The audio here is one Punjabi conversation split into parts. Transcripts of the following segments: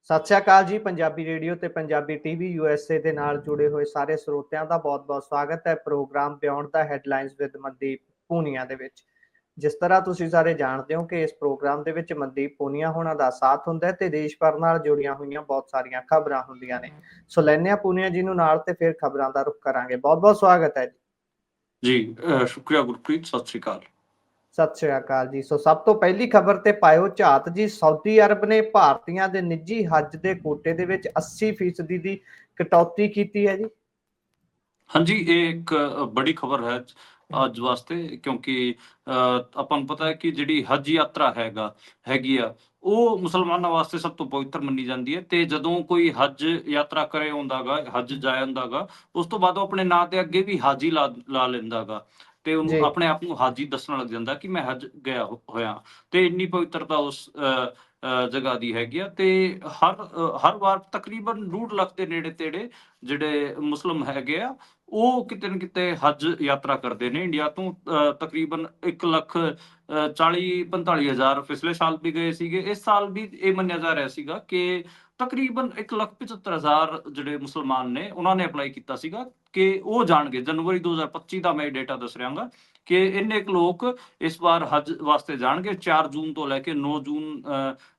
ਸਤਿ ਸ਼੍ਰੀ ਅਕਾਲ ਜੀ। ਪੰਜਾਬੀ ਰੇਡੀਓ ਤੇ ਪੰਜਾਬੀ ਟੀਵੀ ਯੂਐਸਏ ਦੇ ਨਾਲ ਜੁੜੇ ਹੋਏ ਸਾਰੇ ਸਰੋਤਿਆਂ ਦਾ ਬਹੁਤ-ਬਹੁਤ ਸਵਾਗਤ ਹੈ ਪ੍ਰੋਗਰਾਮ ਬਿਯੋਂਡ ਦਾ ਹੈਡਲਾਈਨਸ ਵਿਦ ਮਨਦੀਪ ਪੂਨੀਆ ਦੇ ਵਿੱਚ। ਜਿਸ ਤਰ੍ਹਾਂ ਤੁਸੀਂ ਸਾਰੇ ਜਾਣਦੇ ਹੋ ਕਿ ਇਸ ਪ੍ਰੋਗਰਾਮ ਦੇ ਵਿੱਚ ਮਨਦੀਪ ਪੂਨੀਆ ਹੋਣਾ ਦਾ ਸਾਥ ਹੁੰਦਾ ਹੈ ਤੇ ਦੇਸ਼ ਭਰ ਨਾਲ ਜੁੜੀਆਂ ਹੋਈਆਂ ਬਹੁਤ ਸਾਰੀਆਂ ਖਬਰਾਂ ਹੁੰਦੀਆਂ ਨੇ। ਸੋ ਲੈਂਦੇ ਹਾਂ ਪੂਨੀਆ ਜੀ ਨੂੰ ਨਾਲ ਤੇ ਫਿਰ ਖਬਰਾਂ ਦਾ ਰੁਖ ਕਰਾਂਗੇ। ਬਹੁਤ-ਬਹੁਤ ਸਵਾਗਤ ਹੈ ਜੀ। ਜੀ ਸ਼ੁਕਰੀਆ ਗੁਰਪ੍ਰੀਤ, ਸਤਿ ਸ੍ਰੀ ਅਕਾਲ। ਸਤਿ ਸ਼੍ਰੀ ਅਕਾਲ ਜੀ। ਸੋ ਸਭ ਤੋਂ ਪਹਿਲੀ ਖਬਰ ਤੇ ਪਾਇਓ ਝਾਤ ਜੀ। ਸਾਊਦੀ ਅਰਬ ਨੇ ਭਾਰਤੀਆਂ ਦੇ ਨਿੱਜੀ ਹੱਜ ਦੇ ਕੋਟੇ ਦੇ ਵਿੱਚ 80% ਦੀ ਕਟੌਤੀ ਕੀਤੀ ਹੈ ਜੀ। ਹਾਂਜੀ, ਇਹ ਇੱਕ ਬੜੀ ਖਬਰ ਹੈ ਅੱਜ ਵਾਸਤੇ, ਕਿਉਂਕਿ ਆਪਾਂ ਨੂੰ ਪਤਾ ਹੈ ਕਿ ਜਿਹੜੀ ਹਜ ਯਾਤਰਾ ਹੈਗੀ ਆ ਉਹ ਮੁਸਲਮਾਨਾਂ ਵਾਸਤੇ ਸਭ ਤੋਂ ਪਵਿੱਤਰ ਮੰਨੀ ਜਾਂਦੀ ਹੈ। ਤੇ ਜਦੋਂ ਕੋਈ ਹਜ ਯਾਤਰਾ ਕਰੇ ਹੁੰਦਾਗਾ, ਹਜ ਜਾਇਆ ਹੁੰਦਾਗਾ, ਉਸ ਤੋਂ ਬਾਅਦ ਉਹ ਆਪਣੇ ਨਾਂ ਤੇ ਅੱਗੇ ਵੀ ਹਾਜੀ ਲਾ ਲੈਂਦਾਗਾ ਤੇ ਉਹਨੂੰ ਆਪਣੇ ਆਪ ਨੂੰ ਹਾਜੀ ਦੱਸਣ ਲੱਗ ਜਾਂਦਾ ਕਿ ਮੈਂ ਹਜ ਗਿਆ ਹੋਇਆ। ਤੇ ਇੰਨੀ ਪਵਿੱਤਰਤਾ ਉਸ ਜਗ੍ਹਾ ਦੀ ਹੈਗੀ ਆ। ਤੇ ਹਰ ਵਾਰ ਤਕਰੀਬਨ 1.5 ਲੱਖ ਦੇ ਨੇੜੇ ਤੇੜੇ ਜਿਹੜੇ ਮੁਸਲਿਮ ਹੈਗੇ ਆ ਉਹ ਕਿਤੇ ਨਾ ਕਿਤੇ ਹਜ ਯਾਤਰਾ ਕਰਦੇ ਨੇ ਇੰਡੀਆ ਤੋਂ। ਤਕਰੀਬਨ 1,40,45,000 ਪਿਛਲੇ ਸਾਲ ਵੀ ਗਏ ਸੀਗੇ। ਇਸ ਸਾਲ ਵੀ ਇਹ ਮੰਨਿਆ ਜਾ ਰਿਹਾ ਸੀਗਾ ਕਿ ਤਕਰੀਬਨ 1,75,000 ਜਿਹੜੇ ਮੁਸਲਮਾਨ ਨੇ ਉਹਨਾਂ ਨੇ ਅਪਲਾਈ ਕੀਤਾ ਸੀਗਾ ਕਿ ਉਹ ਜਾਣਗੇ। ਜਨਵਰੀ 2025 ਦਾ ਮੈਂ ਡੇਟਾ ਦੱਸ ਰਿਹਾਗਾ ਕਿ ਇੰਨੇ ਕੁ ਲੋਕ ਇਸ ਵਾਰ ਹਜ ਵਾਸਤੇ ਜਾਣਗੇ। 4 ਜੂਨ ਤੋਂ ਲੈ ਕੇ 9 ਜੂਨ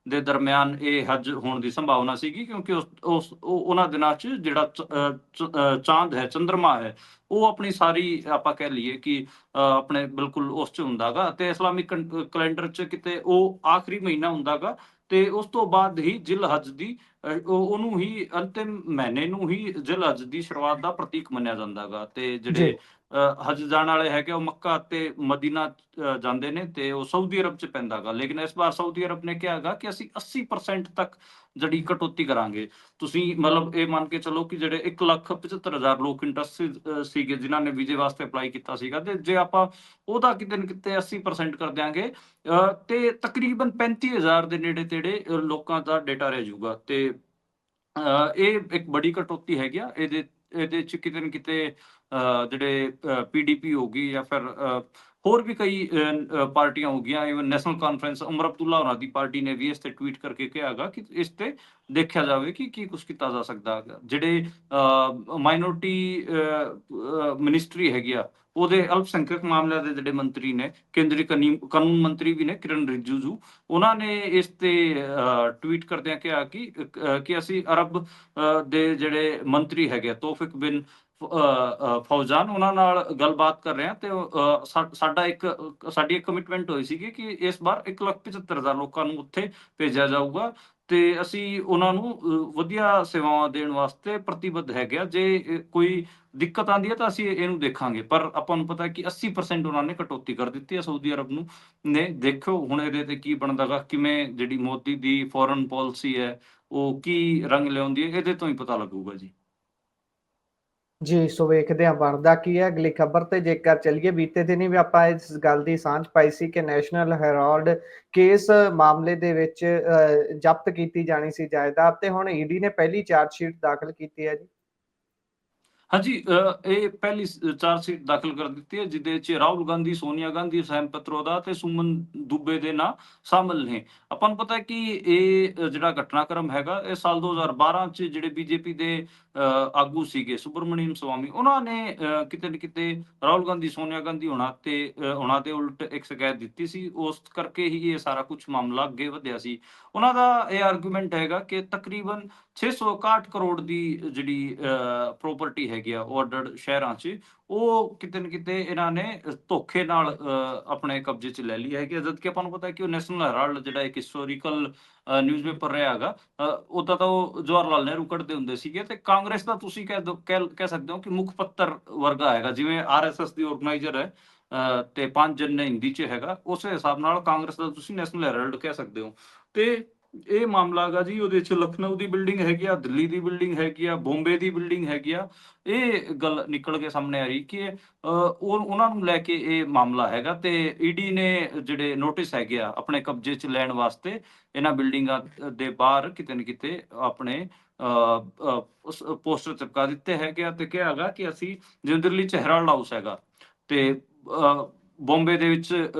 ਦੇ ਦਰਮਿਆਨ ਇਹ ਹਜ ਹੋਣ ਦੀ ਸੰਭਾਵਨਾ ਸੀਗੀ, ਕਿਉਂਕਿ ਉਹਨਾਂ ਦਿਨਾਂ 'ਚ ਜਿਹੜਾ ਚਾਂਦ ਹੈ, ਚੰਦਰਮਾ ਹੈ, ਉਹ ਆਪਣੀ ਸਾਰੀ ਆਪਾਂ ਕਹਿ ਲਈਏ ਕਿ ਆਪਣੇ ਬਿਲਕੁਲ ਉਸ 'ਚ ਹੁੰਦਾਗਾ। ਤੇ ਇਸਲਾਮਿਕ ਕੈਲੰਡਰ 'ਚ ਕਿਤੇ ਉਹ ਆਖਰੀ ਮਹੀਨਾ ਹੁੰਦਾਗਾ ਤੇ ਉਸ ਤੋਂ ਬਾਅਦ ਹੀ ਜ਼ਿਲ ਹਜ ਦੀ ਉਹਨੂੰ ਹੀ ਅੰਤਿਮ ਮਹੀਨੇ ਨੂੰ ਹੀ ਜ਼ਿਲ ਹਜ ਦੀ ਸ਼ੁਰੂਆਤ ਦਾ ਪ੍ਰਤੀਕ ਮੰਨਿਆ ਜਾਂਦਾਗਾ। ਤੇ ਜਿਹੜੇ ਹਜ ਜਾਣ ਵਾਲੇ ਹੈਗੇ ਉਹ ਮੱਕਾ ਤੇ ਮਦੀਨਾ ਜਾਂਦੇ ਨੇ ਤੇ ਉਹ ਸਾਊਦੀ ਅਰਬ 'ਚ ਪੈਂਦਾਗਾ। ਲੇਕਿਨ ਇਸ ਵਾਰ ਸਾਊਦੀ ਅਰਬ ਨੇ ਕਿਹਾਗਾ ਕਿ ਅਸੀਂ 80% ਤੱਕ ਜਿਹੜੀ ਕਟੌਤੀ ਕਰਾਂਗੇ। ਤੁਸੀਂ ਮਤਲਬ ਇਹ ਮੰਨ ਕੇ ਚਲੋ ਕਿ ਜਿਹੜੇ 1,75,000 ਲੋਕ ਇੰਟਰਸਟਡ ਸੀਗੇ ਜਿਨ੍ਹਾਂ ਨੇ ਵੀਜ਼ੇ ਵਾਸਤੇ ਅਪਲਾਈ ਕੀਤਾ ਸੀਗਾ, ਤੇ ਜੇ ਆਪਾਂ ਉਹਦਾ ਕਿਤੇ ਨਾ ਕਿਤੇ 80% ਕਰ ਦਿਆਂਗੇ ਤੇ ਤਕਰੀਬਨ 35,000 ਦੇ ਨੇੜੇ ਤੇੜੇ ਲੋਕਾਂ ਦਾ ਡੇਟਾ ਰਹਿ ਜਾਊਗਾ। ਤੇ ਇਹ ਇੱਕ ਬੜੀ ਕਟੌਤੀ ਹੈਗੀ ਆ। ਇਹਦੇ 'ਚ ਕਿਤੇ ਨਾ ਕਿਤੇ ਜਿਹੜੇ PDP ਹੋ ਗਈ ਜਾਂ ਫਿਰ ਹੋਰ ਵੀ ਕਈ ਪਾਰਟੀਆਂ ਹੋ ਗਈਆਂ, ਇਵਨ ਨੈਸ਼ਨਲ ਕਾਨਫਰੰਸ ਉਮਰ ਅਬਦੁੱਲਾ ਹੋਰਾਂ ਦੀ ਪਾਰਟੀ ਨੇ ਵੀ ਇਸ ਤੇ ਟਵੀਟ ਕਰਕੇ ਕਿਹਾਗਾ ਕਿ ਇਸ ਤੇ ਦੇਖਿਆ ਜਾਵੇ ਕਿ ਕੀ ਕੁਛ ਕੀਤਾ ਜਾ ਸਕਦਾ ਹੈਗਾ। ਜਿਹੜੇ ਮਾਈਨੋਰਟੀ ਮਿਨਿਸਟਰੀ ਹੈਗੀ ਆ, ਉਹਦੇ ਅਲਪਸੰਖਿਅਕ ਮਾਮਲਿਆਂ ਦੇ ਜਿਹੜੇ ਮੰਤਰੀ ਨੇ, ਕੇਂਦਰੀ ਕਾਨੂੰਨ ਮੰਤਰੀ ਵੀ ਨੇ ਕਿਰਨ ਰਿਜਿਜੂ, ਉਹਨਾਂ ਨੇ ਇਸ ਤੇ ਟਵੀਟ ਕਰਦਿਆਂ ਕਿਹਾ ਕਿ ਅਸੀਂ ਅਰਬ ਦੇ ਜਿਹੜੇ ਮੰਤਰੀ ਹੈਗੇ ਤੋਫਿਕ ਬਿਨ ਫੌਜ਼ਾਨ, ਉਹਨਾਂ ਨਾਲ ਗੱਲਬਾਤ ਕਰ ਰਹੇ ਹਾਂ ਤੇ ਸਾਡੀ ਇੱਕ ਕਮਿਟਮੈਂਟ ਹੋਈ ਸੀਗੀ ਕਿ ਇਸ ਵਾਰ 1,75,000 ਲੋਕਾਂ ਨੂੰ ਉੱਥੇ ਭੇਜਿਆ ਜਾਊਗਾ ਤੇ ਅਸੀਂ ਉਹਨਾਂ ਨੂੰ ਵਧੀਆ ਸੇਵਾਵਾਂ ਦੇਣ ਵਾਸਤੇ ਪ੍ਰਤੀਬੱਧ ਹੈਗੇ ਆ। ਜੇ ਕੋਈ ਦਿੱਕਤ ਆਉਂਦੀ ਹੈ ਤਾਂ ਅਸੀਂ ਇਹਨੂੰ ਦੇਖਾਂਗੇ। ਪਰ ਆਪਾਂ ਨੂੰ ਪਤਾ ਕਿ 80% ਉਹਨਾਂ ਨੇ ਕਟੌਤੀ ਕਰ ਦਿੱਤੀ ਹੈ ਸਾਊਦੀ ਅਰਬ ਨੂੰ ਨੇ। ਦੇਖੋ ਹੁਣ ਇਹਦੇ ਤੇ ਕੀ ਬਣਦਾਗਾ, ਕਿਵੇਂ ਜਿਹੜੀ ਮੋਦੀ ਦੀ ਫੋਰਨ ਪਾਲਿਸੀ ਹੈ ਉਹ ਕੀ ਰੰਗ ਲਿਆਉਂਦੀ ਹੈ, ਇਹਦੇ ਤੋਂ ਹੀ ਪਤਾ ਲੱਗੂਗਾ ਜੀ। ਜੀ, ਸੋ ਵੇਖਦੇ ਹਾਂ ਬਣਦਾ ਕੀ ਹੈ ਅਗਲੀ ਖਬਰ ਤੇ। ਜੇਕਰ ਚੱਲੀਏ, ਬੀਤੇ ਦਿਨੀ ਵੀ ਆਪਾਂ ਇਸ ਗੱਲ ਦੀ ਸਾਂਝ ਪਾਈ ਸੀ ਕਿ ਨੈਸ਼ਨਲ ਹੈਰਾਲਡ ਕੇਸ ਮਾਮਲੇ ਦੇ ਵਿੱਚ ਜ਼ਬਤ ਕੀਤੀ ਜਾਣੀ ਸੀ ਜਾਇਦਾਦ, ਤੇ ਹੁਣ ਈਡੀ ਨੇ ਪਹਿਲੀ ਚਾਰਜਸ਼ੀਟ ਦਾਖਲ ਕੀਤੀ ਹੈ ਜੀ। ਹਾਂਜੀ, ਇਹ ਪਹਿਲੀ ਚਾਰਜਸ਼ੀਟ ਦਾਖਲ ਕਰ ਦਿੱਤੀ ਹੈ ਜਿਹਦੇ 'ਚ ਰਾਹੁਲ ਗਾਂਧੀ, ਸੋਨੀਆ ਗਾਂਧੀ, ਸੈਮ ਪਿਤਰੋਦਾ ਤੇ ਸੁਮਨ ਦੁਬੇ ਦੇ ਨਾਂ ਸ਼ਾਮਲ ਨੇ। ਆਪਾਂ ਨੂੰ ਪਤਾ ਹੈ ਕਿ ਇਹ ਜਿਹੜਾ ਘਟਨਾਕ੍ਰਮ ਹੈਗਾ ਇਹ ਸਾਲ 2012 'ਚ ਜਿਹੜੇ BJP ਦੇ ਆਗੂ ਸੀਗੇ ਸੁਬਰਮਣੀਅਮ ਸਵਾਮੀ, ਉਹਨਾਂ ਨੇ ਕਿਤੇ ਨਾ ਕਿਤੇ ਰਾਹੁਲ ਗਾਂਧੀ, ਸੋਨੀਆ ਗਾਂਧੀ ਉਹਨਾਂ ਦੇ ਉਲਟ ਇੱਕ ਸ਼ਿਕਾਇਤ ਦਿੱਤੀ ਸੀ। ਉਸ ਕਰਕੇ ਹੀ ਇਹ ਸਾਰਾ ਕੁਝ ਮਾਮਲਾ ਅੱਗੇ ਵਧਿਆ ਸੀ। ਉਹਨਾਂ ਦਾ ਇਹ ਆਰਗੂਮੈਂਟ ਹੈਗਾ ਕਿ ਤਕਰੀਬਨ 661 ਕਰੋੜ ਦੀ ਜਿਹੜੀ ਪ੍ਰੋਪਰਟੀ ਹੈਗੀ ਆ ਉਹ ਅੱਡ ਸ਼ਹਿਰਾਂ 'ਚ, ਉਹ ਕਿਤੇ ਨਾ ਕਿਤੇ ਇਹਨਾਂ ਨੇ ਧੋਖੇ ਨਾਲ ਆਪਣੇ ਕਬਜ਼ੇ 'ਚ ਲੈ ਲਈ ਹੈਗੀ। ਜਦ ਕਿ ਆਪਾਂ ਨੂੰ ਪਤਾ ਕਿ ਉਹ ਨੈਸ਼ਨਲ ਹੈਰਾਲਡ ਜਿਹੜਾ ਇੱਕ ਹਿਸਟੋਰੀਕਲ ਨਿਊਜ਼ਪੇਪਰ ਰਿਹਾ ਹੈਗਾ, ਉਹਦਾ ਤਾਂ ਉਹ ਜਵਾਹਰ ਲਾਲ ਨਹਿਰੂ ਕੱਢਦੇ ਹੁੰਦੇ ਸੀਗੇ। ਤੇ ਕਾਂਗਰਸ ਦਾ ਤੁਸੀਂ ਕਹਿ ਸਕਦੇ ਹੋ ਕਿ ਮੁੱਖ ਪੱਤਰ ਵਰਗਾ ਹੈਗਾ, ਜਿਵੇਂ RSS ਦੀ ਆਰਗੇਨਾਈਜ਼ਰ ਹੈ ਤੇ 5 ਜਨ ਹਿੰਦੀ 'ਚ ਹੈਗਾ, ਉਸੇ ਹਿਸਾਬ ਨਾਲ ਕਾਂਗਰਸ ਦਾ ਤੁਸੀਂ ਨੈਸ਼ਨਲ ਹੈਰਾਲਡ ਕਹਿ ਸਕਦੇ ਹੋ। ਤੇ ਇਹ ਮਾਮਲਾ ਹੈਗਾ ਜੀ, ਉਹਦੇ 'ਚ ਲਖਨਊ ਦੀ ਬਿਲਡਿੰਗ ਹੈਗੀ ਆ, ਦਿੱਲੀ ਦੀ ਬਿਲਡਿੰਗ ਹੈਗੀ ਆ, ਬੰਬੇ ਦੀ ਬਿਲਡਿੰਗ ਹੈਗੀ ਆ। ਇਹ ਗੱਲ ਨਿਕਲ ਕੇ ਸਾਹਮਣੇ ਆ ਰਹੀ ਕਿ ਉਹਨਾਂ ਨੂੰ ਲੈ ਕੇ ਇਹ ਮਾਮਲਾ ਹੈਗਾ। ਤੇ ਈਡੀ ਨੇ ਜਿਹੜੇ ਨੋਟਿਸ ਹੈਗੇ ਆ ਆਪਣੇ ਕਬਜ਼ੇ 'ਚ ਲੈਣ ਵਾਸਤੇ ਇਹਨਾਂ ਬਿਲਡਿੰਗਾਂ ਦੇ ਬਾਹਰ ਕਿਤੇ ਨਾ ਕਿਤੇ ਆਪਣੇ ਪੋਸਟਰ ਚਿਪਕਾ ਦਿੱਤੇ ਹੈਗੇ ਆ ਤੇ ਕਿਹਾ ਹੈਗਾ ਕਿ ਅਸੀਂ ਜਿਵੇਂ ਦਿੱਲੀ 'ਚ ਹੈਰਾਲਡ ਹਾਊਸ ਹੈਗਾ ਤੇ ਬੰਬੇ ਦੇ ਵਿੱਚ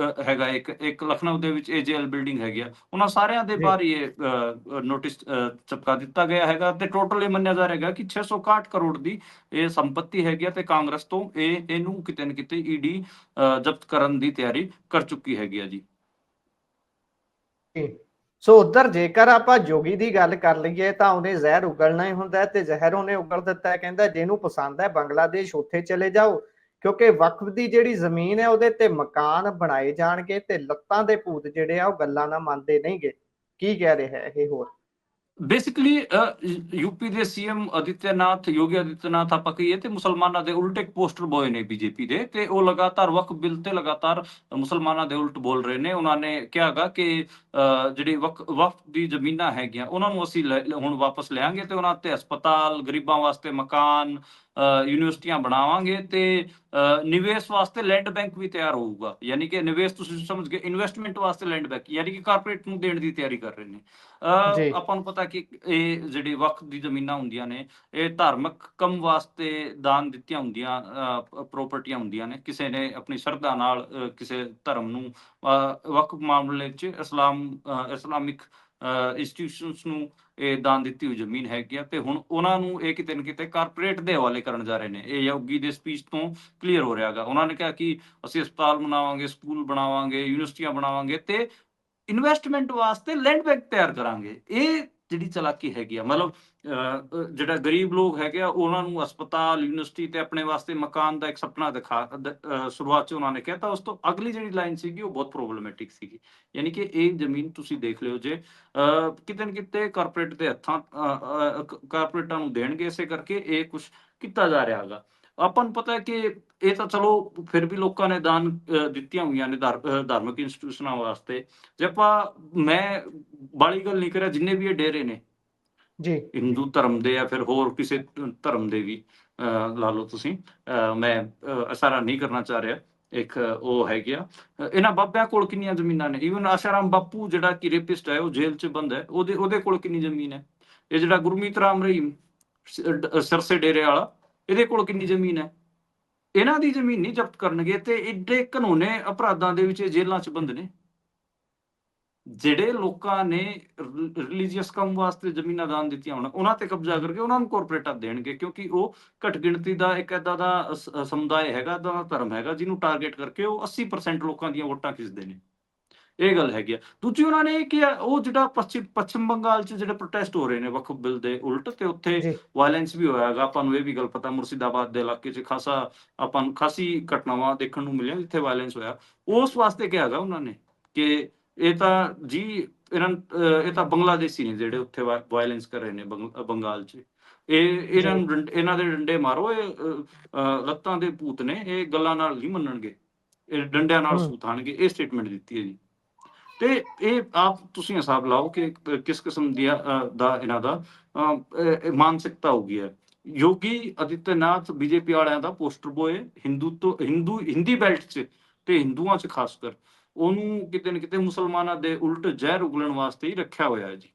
ਹੈਗਾ, ਇੱਕ ਲਖਨਊ ਦੇ ਵਿੱਚ AJL ਬਿਲਡਿੰਗ ਹੈਗੀ ਆ, ਉਹਨਾਂ ਸਾਰਿਆਂ ਦੇ ਜੀ ਬਾਹਰ ਹੀ ਇਹ ਨੋਟਿਸ ਚਪਕਾ ਦਿੱਤਾ ਗਿਆ ਹੈਗਾ ਤੇ ਟੋਟਲ ਇਹ ਮੰਨਿਆ ਜਾ ਰਿਹਾ ਹੈਗਾ ਕਿ 661 ਕਰੋੜ ਦੀ ਇਹ ਸੰਪਤੀ ਹੈਗੀ ਆ ਤੇ ਕਾਂਗਰਸ ਤੋਂ ਇਹਨੂੰ ਕਿਤੇ ਨਾ ਕਿਤੇ ED ਜ਼ਬਤ ਕਰਨ ਦੀ ਤਿਆਰੀ ਕਰ ਚੁੱਕੀ ਹੈਗੀ ਆ ਜੀ। ਜੀ। ਸੋ ਉਧਰ ਜੇਕਰ ਆਪਾਂ ਜੋਗੀ ਦੀ ਗੱਲ ਕਰ ਲਈਏ ਤਾਂ ਉਹਨੇ ਜ਼ਹਿਰ ਉਗਲਣਾ ਹੀ ਹੁੰਦਾ ਤੇ ਜ਼ਹਿਰ ਉਹਨੇ ਉਗਲ ਦਿੱਤਾ, ਕਹਿੰਦਾ ਜਿਹਨੂੰ ਪਸੰਦ ਹੈ ਬੰਗਲਾਦੇਸ਼ ਉੱਥੇ ਚਲੇ ਜਾਓ, ਕਿਉਂਕਿ ਵਕਫ ਦੀ ਜਿਹੜੀ ਜ਼ਮੀਨ ਹੈ ਉਹਦੇ ਤੇ ਮਕਾਨ ਬਣਾਏ ਜਾਣਗੇ ਤੇ ਲੱਤਾਂ ਦੇ ਭੂਤ ਜਿਹੜੇ ਆ ਉਹ ਗੱਲਾਂ ਨਾ ਮੰਨਦੇ ਨਹੀਂਗੇ। ਕੀ ਕਹਿ ਰਿਹਾ ਇਹ ਹੋਰ? ਬੇਸਿਕਲੀ ਯੂਪੀ ਦੇ CM ਯੋਗੀ ਆਦਿੱਤਿਆਨਾਥ ਆਪਾਂ ਕਹੀਏ ਤੇ ਮੁਸਲਮਾਨਾਂ ਦੇ ਉਲਟ ਇੱਕ ਪੋਸਟਰ ਬੋਏ ਨੇ BJP ਦੇ, ਤੇ ਉਹ ਲਗਾਤਾਰ ਵਕਫ ਬਿੱਲ ਤੇ ਲਗਾਤਾਰ ਮੁਸਲਮਾਨਾਂ ਦੇ ਉਲਟ ਬੋਲ ਰਹੇ ਨੇ। ਉਹਨਾਂ ਨੇ ਕਿਹਾਗਾ ਕਿ ਜਿਹੜੀ ਵਕਫ ਦੀ ਜ਼ਮੀਨਾਂ ਹੈਗੀਆਂ ਉਹਨਾਂ ਨੂੰ ਅਸੀਂ ਹੁਣ ਵਾਪਸ ਲਿਆਂਗੇ ਤੇ ਉਹਨਾਂ ਤੇ ਹਸਪਤਾਲ, ਗਰੀਬਾਂ ਵਾਸਤੇ ਮਕਾਨ, ਯੂਨੀਵਰਸਿਟੀਆਂ ਬਣਾਵਾਂਗੇ ਤੇ ਨਿਵੇਸ਼ ਵਾਸਤੇ ਲੈਂਡ ਬੈਂਕ ਵੀ ਤਿਆਰ ਹੋਊਗਾ। ਯਾਨੀ ਕਿ ਨਿਵੇਸ਼ ਤੁਸੀਂ ਸਮਝ ਗਏ, ਇਨਵੈਸਟਮੈਂਟ ਵਾਸਤੇ ਲੈਂਡ ਬੈਂਕ, ਯਾਨੀ ਕਿ ਕਾਰਪੋਰੇਟ ਨੂੰ ਦੇਣ ਦੀ ਤਿਆਰੀ ਕਰ ਰਹੇ ਨੇ। ਜੀ ਆਪਾਂ ਨੂੰ ਪਤਾ ਕਿ ਇਹ ਜਿਹੜੀ ਵਕਫ ਦੀ ਜ਼ਮੀਨਾਂ ਹੁੰਦੀਆਂ ਨੇ ਇਹ ਧਾਰਮਿਕ ਕੰਮ ਵਾਸਤੇ ਦਾਨ ਦਿੱਤੀਆਂ ਹੁੰਦੀਆਂ ਪ੍ਰੋਪਰਟੀਆਂ ਹੁੰਦੀਆਂ ਨੇ। ਕਿਸੇ ਨੇ ਆਪਣੀ ਸ਼ਰਧਾ ਨਾਲ ਕਿਸੇ ਧਰਮ ਨੂੰ ਵਕਫ ਮਾਮਲੇ 'ਚ ਇਸਲਾਮਿਕ ਇੰਸਟੀਟਿਊਸ਼ਨਸ ਨੂੰ ਇਹ ਦਾਨ ਦਿੱਤੀ ਹੋਈ ਜ਼ਮੀਨ ਹੈਗੀ ਆ, ਤੇ ਹੁਣ ਉਹਨਾਂ ਨੂੰ ਇਹ ਕਿਤੇ ਨਾ ਕਿਤੇ ਕਾਰਪੋਰੇਟ ਦੇ ਹਵਾਲੇ ਕਰਨ ਜਾ ਰਹੇ ਨੇ। ਇਹ ਯੋਗੀ ਦੇ ਸਪੀਚ ਤੋਂ ਕਲੀਅਰ ਹੋ ਰਿਹਾ ਹੈਗਾ। ਉਹਨਾਂ ਨੇ ਕਿਹਾ ਕਿ ਅਸੀਂ ਹਸਪਤਾਲ ਬਣਾਵਾਂਗੇ, ਸਕੂਲ ਬਣਾਵਾਂਗੇ, ਯੂਨੀਵਰਸਿਟੀਆਂ ਬਣਾਵਾਂਗੇ ਤੇ ਇਨਵੈਸਟਮੈਂਟ ਵਾਸਤੇ ਲੈਂਡ ਬੈਂਕ ਤਿਆਰ ਕਰਾਂਗੇ। ਇਹ ਜਿਹੜੀ ਚਲਾਕੀ ਹੈਗੀ ਆ, ਮਤਲਬ ਜਿਹੜਾ ਗਰੀਬ ਲੋਕ ਹੈਗੇ ਆ ਉਹਨਾਂ ਨੂੰ ਹਸਪਤਾਲ, ਯੂਨੀਵਰਸਿਟੀ ਤੇ ਆਪਣੇ ਵਾਸਤੇ ਮਕਾਨ ਦਾ ਇੱਕ ਸੁਪਨਾ ਸ਼ੁਰੂਆਤ 'ਚ ਉਹਨਾਂ ਨੇ ਕਿਹਾ। ਤਾਂ ਉਸ ਤੋਂ ਅਗਲੀ ਜਿਹੜੀ ਲਾਈਨ ਸੀਗੀ ਉਹ ਬਹੁਤ ਪ੍ਰੋਬਲਮੈਟਿਕ ਸੀਗੀ। ਯਾਨੀ ਕਿ ਇਹ ਜ਼ਮੀਨ ਤੁਸੀਂ ਦੇਖ ਲਿਓ ਜੇ ਕਿਤੇ ਨਾ ਕਿਤੇ ਕਾਰਪੋਰੇਟ ਦੇ ਹੱਥਾਂ ਕਾਰਪੋਰੇਟਾਂ ਨੂੰ ਦੇਣਗੇ, ਇਸੇ ਕਰਕੇ ਇਹ ਕੁਛ ਕੀਤਾ ਜਾ ਰਿਹਾ ਹੈਗਾ। ਆਪਾਂ ਨੂੰ ਪਤਾ ਹੈ ਕਿ ਇਹ ਤਾਂ ਚਲੋ ਫਿਰ ਵੀ ਲੋਕਾਂ ਨੇ ਦਾਨ ਦਿੱਤੀਆਂ ਹੋਈਆਂ ਨੇ ਧਾਰਮਿਕ ਇੰਸਟੀਟਿਊਸ਼ਨਾਂ ਵਾਸਤੇ। ਜੇ ਮੈਂ ਬਾਹਲੀ ਗੱਲ ਨਹੀਂ ਕਰਿਆ, ਜਿੰਨੇ ਵੀ ਇਹ ਡੇਰੇ ਨੇ ਜੀ ਹਿੰਦੂ ਧਰਮ ਦੇ ਜਾਂ ਫਿਰ ਹੋਰ ਕਿਸੇ ਧਰਮ ਦੇ ਵੀ ਲਾ ਲਓ ਤੁਸੀਂ, ਮੈਂ ਇਸ਼ਾਰਾ ਨਹੀਂ ਕਰਨਾ ਚਾਹ ਰਿਹਾ, ਇੱਕ ਉਹ ਹੈਗੇ ਆ ਇਹਨਾਂ ਬਾਬਿਆਂ ਕੋਲ ਕਿੰਨੀਆਂ ਜ਼ਮੀਨਾਂ ਨੇ। ਈਵਨ ਆਸ਼ਾਰਾਮ ਬਾਪੂ ਜਿਹੜਾ ਕਿ ਰੇਪਿਸਟ ਹੈ, ਉਹ ਜੇਲ੍ਹ 'ਚ ਬੰਦ ਹੈ, ਉਹਦੇ ਕੋਲ ਕਿੰਨੀ ਜ਼ਮੀਨ ਹੈ। ਇਹ ਜਿਹੜਾ ਗੁਰਮੀਤ ਰਾਮ ਰਹੀਮ ਸਿਰਸੇ ਡੇਰੇ ਵਾਲਾ, ਇਹਦੇ ਕੋਲ ਕਿੰਨੀ ਜ਼ਮੀਨ ਹੈ। ਇਹਨਾਂ ਦੀ ਜ਼ਮੀਨ ਨਹੀਂ ਜ਼ਬਤ ਕਰਨਗੇ ਤੇ ਏਡੇ ਘਨੌਨੇ ਅਪਰਾਧਾਂ ਦੇ ਵਿੱਚ ਜੇਲ੍ਹਾਂ 'ਚ ਬੰਦ ਨੇ। ਜਿਹੜੇ ਲੋਕਾਂ ਨੇ ਰਿਲੀਜੀਅਸ ਕੰਮ ਵਾਸਤੇ ਜ਼ਮੀਨਾਂ ਦਾਨ ਦਿੱਤੀਆਂ ਹੋਣ, ਉਹਨਾਂ ਤੇ ਕਬਜ਼ਾ ਕਰਕੇ ਉਹਨਾਂ ਨੂੰ ਕਾਰਪੋਰੇਟਾਂ ਦੇਣਗੇ, ਕਿਉਂਕਿ ਉਹ ਘੱਟ ਗਿਣਤੀ ਦਾ ਇੱਕ ਏਦਾਂ ਦਾ ਸਮੁਦਾਇ ਹੈਗਾ, ਏਦਾਂ ਦਾ ਧਰਮ ਹੈਗਾ ਜਿਹਨੂੰ ਟਾਰਗੇਟ ਕਰਕੇ ਉਹ 80% ਲੋਕਾਂ ਦੀਆਂ ਵੋਟਾਂ ਖਿੱਚਦੇ ਨੇ। ਇਹ ਗੱਲ ਹੈਗੀ ਆ। ਦੂਜੀ ਉਹਨਾਂ ਨੇ ਕਿ ਉਹ ਜਿਹੜਾ ਪੱਛਮ ਬੰਗਾਲ 'ਚ ਜਿਹੜੇ ਪ੍ਰੋਟੈਸਟ ਹੋ ਰਹੇ ਨੇ ਵਕਫ ਬਿੱਲ ਦੇ ਉਲਟ, ਤੇ ਉੱਥੇ ਜੀ ਵਾਇਲੈਂਸ ਵੀ ਹੋਇਆ ਹੈਗਾ। ਆਪਾਂ ਨੂੰ ਇਹ ਵੀ ਗੱਲ ਪਤਾ, ਮੁਰਸ਼ਿਦਾਬਾਦ ਦੇ ਇਲਾਕੇ 'ਚ ਖਾਸੀ ਘਟਨਾਵਾਂ ਦੇਖਣ ਨੂੰ ਮਿਲੀਆਂ ਜਿੱਥੇ ਵਾਇਲੈਂਸ ਹੋਇਆ। ਉਸ ਵਾਸਤੇ ਕਿਹਾ ਹੈਗਾ ਉਹਨਾਂ ਨੇ ਕਿ ਇਹ ਤਾਂ ਜੀ ਇਹ ਤਾਂ ਬੰਗਲਾਦੇਸ਼ੀ ਨੇ ਜਿਹੜੇ ਉੱਥੇ ਵਾਇਲੈਂਸ ਕਰ ਰਹੇ ਨੇ ਬੰਗਾਲ 'ਚ। ਜੀ ਇਹਨਾਂ ਦੇ ਡੰਡੇ ਮਾਰੋ, ਇਹ ਲੱਤਾਂ ਦੇ ਭੂਤ ਨੇ, ਇਹ ਗੱਲਾਂ ਨਾਲ ਨਹੀਂ ਮੰਨਣਗੇ, ਇਹ ਡੰਡਿਆਂ ਨਾਲ ਹੂੰ ਸੂਤਾਣਗੇ। ਇਹ ਸਟੇਟਮੈਂਟ ਦਿੱਤੀ ਹੈ ਜੀ। ਤੇ ਇਹ ਆਪ ਤੁਸੀਂ ਹਿਸਾਬ ਲਾਓ ਕਿ ਕਿਸ ਕਿਸਮ ਦੀ ਦਾ ਇਹਨਾਂ ਦਾ ਮਾਨਸਿਕਤਾ ਹੋ ਗਈ ਹੈ। ਯੋਗੀ ਆਦਿੱਤਿਆਨਾਥ BJP ਵਾਲਿਆਂ ਦਾ ਪੋਸਟਰ ਬੋਏ ਹਿੰਦੀ ਬੈਲਟ 'ਚ ਤੇ ਹਿੰਦੂਆਂ 'ਚ ਖਾਸ ਕਰ, ਉਹਨੂੰ ਕਿਤੇ ਨਾ ਕਿਤੇ ਮੁਸਲਮਾਨਾਂ ਦੇ ਉਲਟ ਜ਼ਹਿਰ ਉਗਲਣ ਵਾਸਤੇ ਹੀ ਰੱਖਿਆ ਹੋਇਆ ਹੈ ਜੀ।